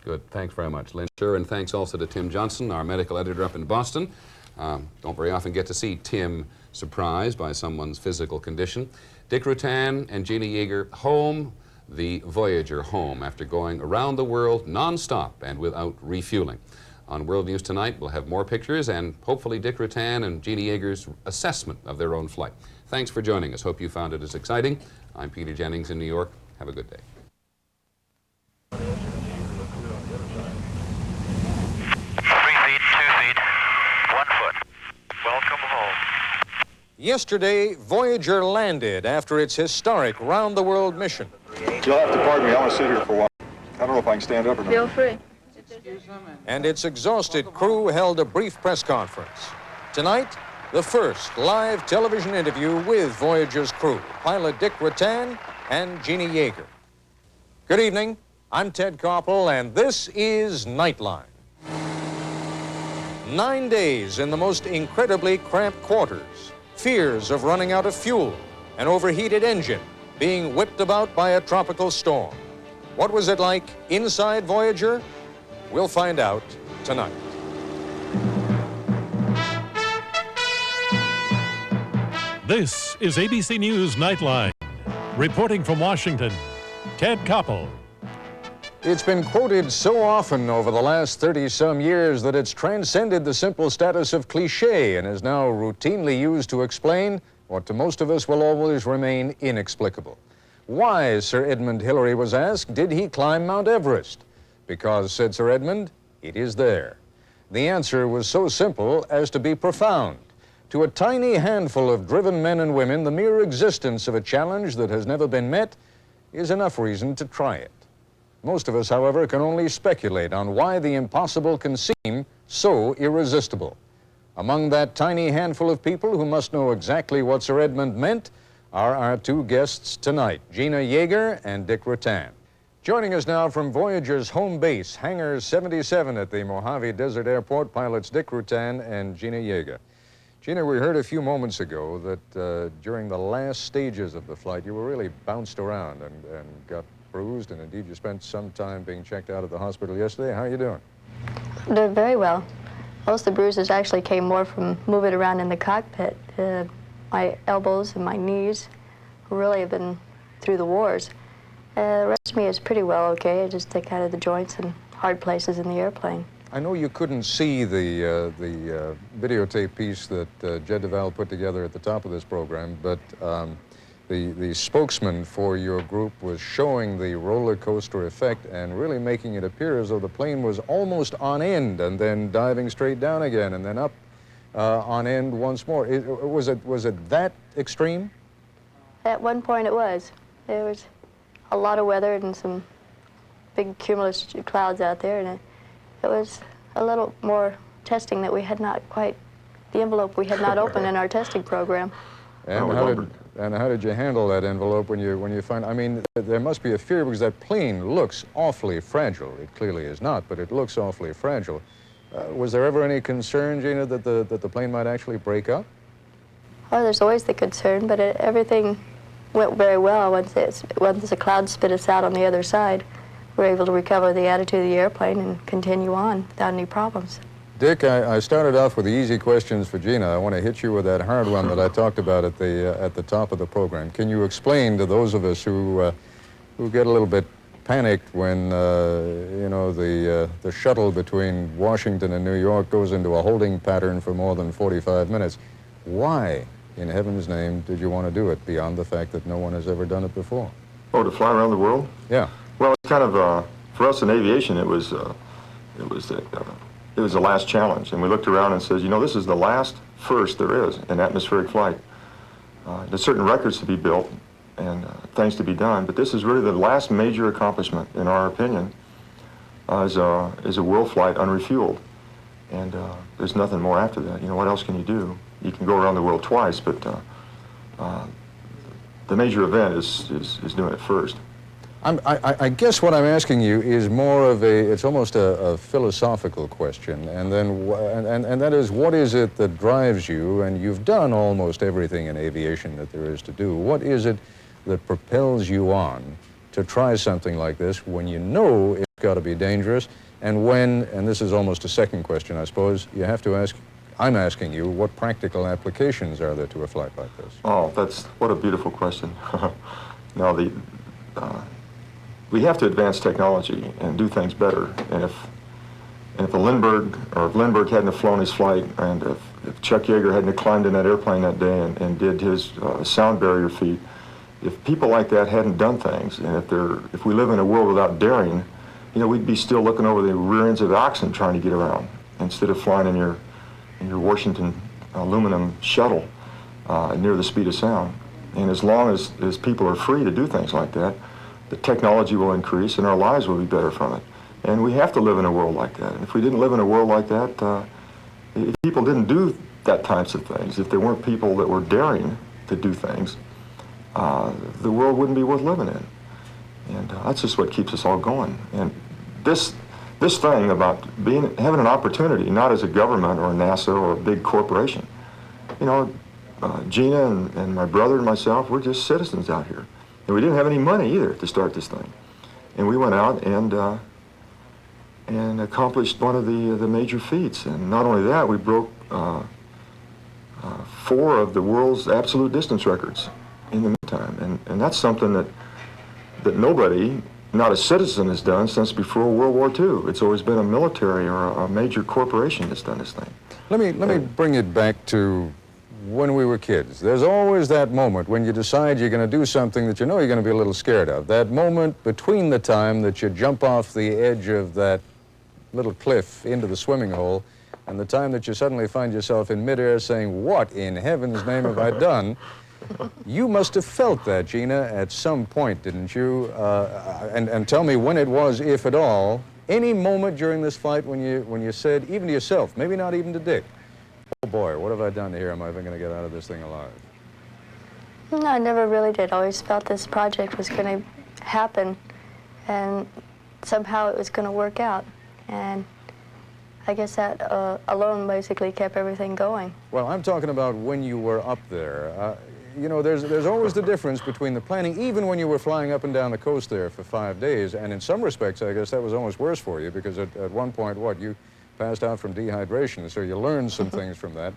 Good, thanks very much, Lynn. Sure, and thanks also to Tim Johnson, our medical editor up in Boston. Don't very often get to see Tim surprised by someone's physical condition. Dick Rutan and Jeana Yeager home, the Voyager home, after going around the world non-stop and without refueling. On World News Tonight, we'll have more pictures and hopefully Dick Rutan and Jeana Yeager's assessment of their own flight. Thanks for joining us. Hope you found it as exciting. I'm Peter Jennings in New York. Have a good day. 3 feet, 2 feet, 1 foot. Welcome home. Yesterday, Voyager landed after its historic round-the-world mission. You'll have to pardon me. I want to sit here for a while. I don't know if I can stand up or not. Feel free. And its exhausted crew held a brief press conference. Tonight, the first live television interview with Voyager's crew, pilot Dick Rutan and Jeana Yeager. Good evening. I'm Ted Koppel, and this is Nightline. 9 days in the most incredibly cramped quarters, fears of running out of fuel, an overheated engine, being whipped about by a tropical storm. What was it like inside Voyager? We'll find out tonight. This is ABC News Nightline. Reporting from Washington, Ted Koppel. It's been quoted so often over the last 30-some years that it's transcended the simple status of cliché and is now routinely used to explain what to most of us will always remain inexplicable. Why, Sir Edmund Hillary was asked, did he climb Mount Everest? Because, said Sir Edmund, it is there. The answer was so simple as to be profound. To a tiny handful of driven men and women, the mere existence of a challenge that has never been met is enough reason to try it. Most of us, however, can only speculate on why the impossible can seem so irresistible. Among that tiny handful of people who must know exactly what Sir Edmund meant are our two guests tonight, Jeana Yeager and Dick Rutan. Joining us now from Voyager's home base, Hangar 77 at the Mojave Desert Airport, pilots Dick Rutan and Jeana Yeager. Jeana, we heard a few moments ago that during the last stages of the flight, you were really bounced around and got bruised, and indeed you spent some time being checked out at the hospital yesterday. How are you doing? Doing very well. Most of the bruises actually came more from moving around in the cockpit. My elbows and my knees really have been through the wars. The rest of me is pretty well okay. I just take out of the joints and hard places in the airplane. I know you couldn't see the videotape piece that Jed DeVal put together at the top of this program, but the spokesman for your group was showing the roller coaster effect and really making it appear as though the plane was almost on end and then diving straight down again and then up on end once more. Was it that extreme? At one point it was. There was a lot of weather and some big cumulus clouds out there, and it was a little more testing that we had not quite, the envelope we had not opened in our testing program. And how did you handle that envelope when you find, I mean, there must be a fear because that plane looks awfully fragile. It clearly is not, but it looks awfully fragile. Was there ever any concern, Jeana, that the plane might actually break up? Oh, there's always the concern, but everything went very well. Once the clouds spit us out on the other side, we were able to recover the attitude of the airplane and continue on without any problems. Dick, I started off with the easy questions for Jeana. I want to hit you with that hard one that I talked about at the top of the program. Can you explain to those of us who get a little bit panicked when you know, the shuttle between Washington and New York goes into a holding pattern for more than 45 minutes? Why, in heaven's name, did you want to do it beyond the fact that no one has ever done it before? Oh, to fly around the world? Yeah. Well, it's kind of for us in aviation, it was the last challenge, and we looked around and said, you know, this is the last first there is in atmospheric flight. There's certain records to be built and things to be done, but this is really the last major accomplishment, in our opinion, is a world flight unrefueled. And there's nothing more after that. You know, what else can you do? You can go around the world twice, but the major event is doing it first. I guess what I'm asking you is more of it's almost a philosophical question, and then and that is, what is it that drives you? And you've done almost everything in aviation that there is to do. What is it that propels you on to try something like this when you know it's got to be dangerous, and when, and this is almost a second question, I suppose, you have to ask, I'm asking you, what practical applications are there to a flight like this? Oh, what a beautiful question. Now, we have to advance technology and do things better. And if Lindbergh hadn't have flown his flight, and if Chuck Yeager hadn't have climbed in that airplane that day and did his sound barrier feat, if people like that hadn't done things, and if we live in a world without daring, you know, we'd be still looking over the rear ends of the oxen trying to get around instead of flying in your Washington aluminum shuttle near the speed of sound. And as long as people are free to do things like that, the technology will increase and our lives will be better from it. And we have to live in a world like that. And if we didn't live in a world like that, if people didn't do that types of things, if there weren't people that were daring to do things, the world wouldn't be worth living in. And that's just what keeps us all going. And this thing about having an opportunity, not as a government or a NASA or a big corporation. You know, Jeana and my brother and myself, we're just citizens out here. And we didn't have any money either to start this thing. And we went out and accomplished one of the major feats. And not only that, we broke 4 of the world's absolute distance records in the meantime. And that's something that nobody, not a citizen, has done since before World War II. It's always been a military or a major corporation that's done this thing. Let me bring it back to when we were kids. There's always that moment when you decide you're going to do something that you know you're going to be a little scared of. That moment between the time that you jump off the edge of that little cliff into the swimming hole and the time that you suddenly find yourself in midair saying, what in heaven's name have I done? You must have felt that, Jeana, at some point, didn't you? And tell me when it was, if at all, any moment during this flight when you said, even to yourself, maybe not even to Dick, oh boy, what have I done here? Am I even going to get out of this thing alive? No, I never really did. I always felt this project was going to happen, and somehow it was going to work out. And I guess that alone basically kept everything going. Well, I'm talking about when you were up there. You know, there's always the difference between the planning, even when you were flying up and down the coast there for 5 days, and in some respects, I guess that was almost worse for you, because at one point, you passed out from dehydration, so you learned some things from that.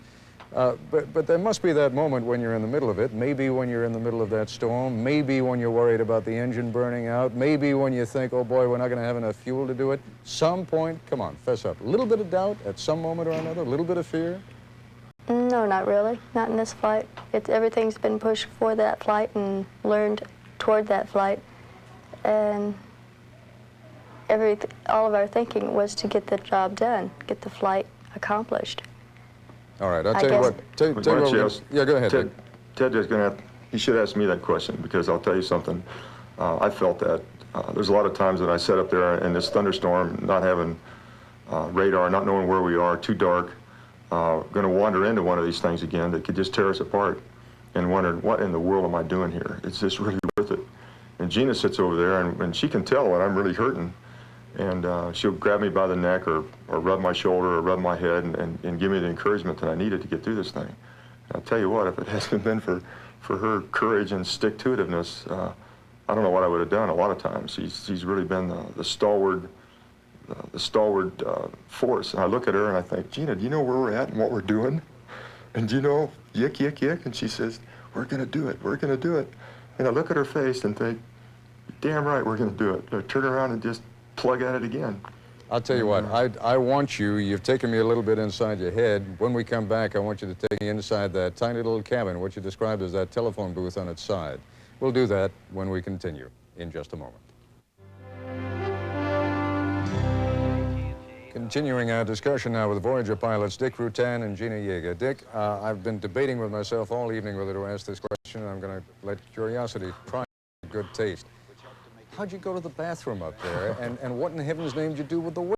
But there must be that moment when you're in the middle of it, maybe when you're in the middle of that storm, maybe when you're worried about the engine burning out, maybe when you think, oh boy, we're not going to have enough fuel to do it. Some point, come on, fess up. A little bit of doubt at some moment or another, a little bit of fear? No, not really. Not in this flight. Everything's been pushed for that flight and learned toward that flight. And all of our thinking was to get the job done, get the flight accomplished. All right, I'll tell you what. Yeah, go ahead. Ted is going to. He should ask me that question, because I'll tell you something. I felt that there's a lot of times that I sat up there in this thunderstorm, not having radar, not knowing where we are, too dark, going to wander into one of these things again that could just tear us apart, and wondered, what in the world am I doing here? Is this really worth it? And Jeana sits over there, and she can tell when I'm really hurting. And she'll grab me by the neck or rub my shoulder or rub my head and give me the encouragement that I needed to get through this thing. And I'll tell you what, if it hasn't been for her courage and stick-to-itiveness, I don't know what I would have done a lot of times. She's really been the stalwart force. And I look at her and I think, Jeana, do you know where we're at and what we're doing? And do you know, yick, yick, yick? And she says, we're going to do it, we're going to do it. And I look at her face and think, damn right, we're going to do it. I turn around and just plug at it again. I'll tell you what, I want you've taken me a little bit inside your head. When we come back, I want you to take me inside that tiny little cabin, what you described as that telephone booth on its side. We'll do that when we continue in just a moment. Continuing our discussion now with Voyager pilots Dick Rutan and Jeana Yeager. Dick, I've been debating with myself all evening whether to ask this question, and I'm going to let curiosity prime good taste. How'd you go to the bathroom up there, and what in heaven's name did you do with the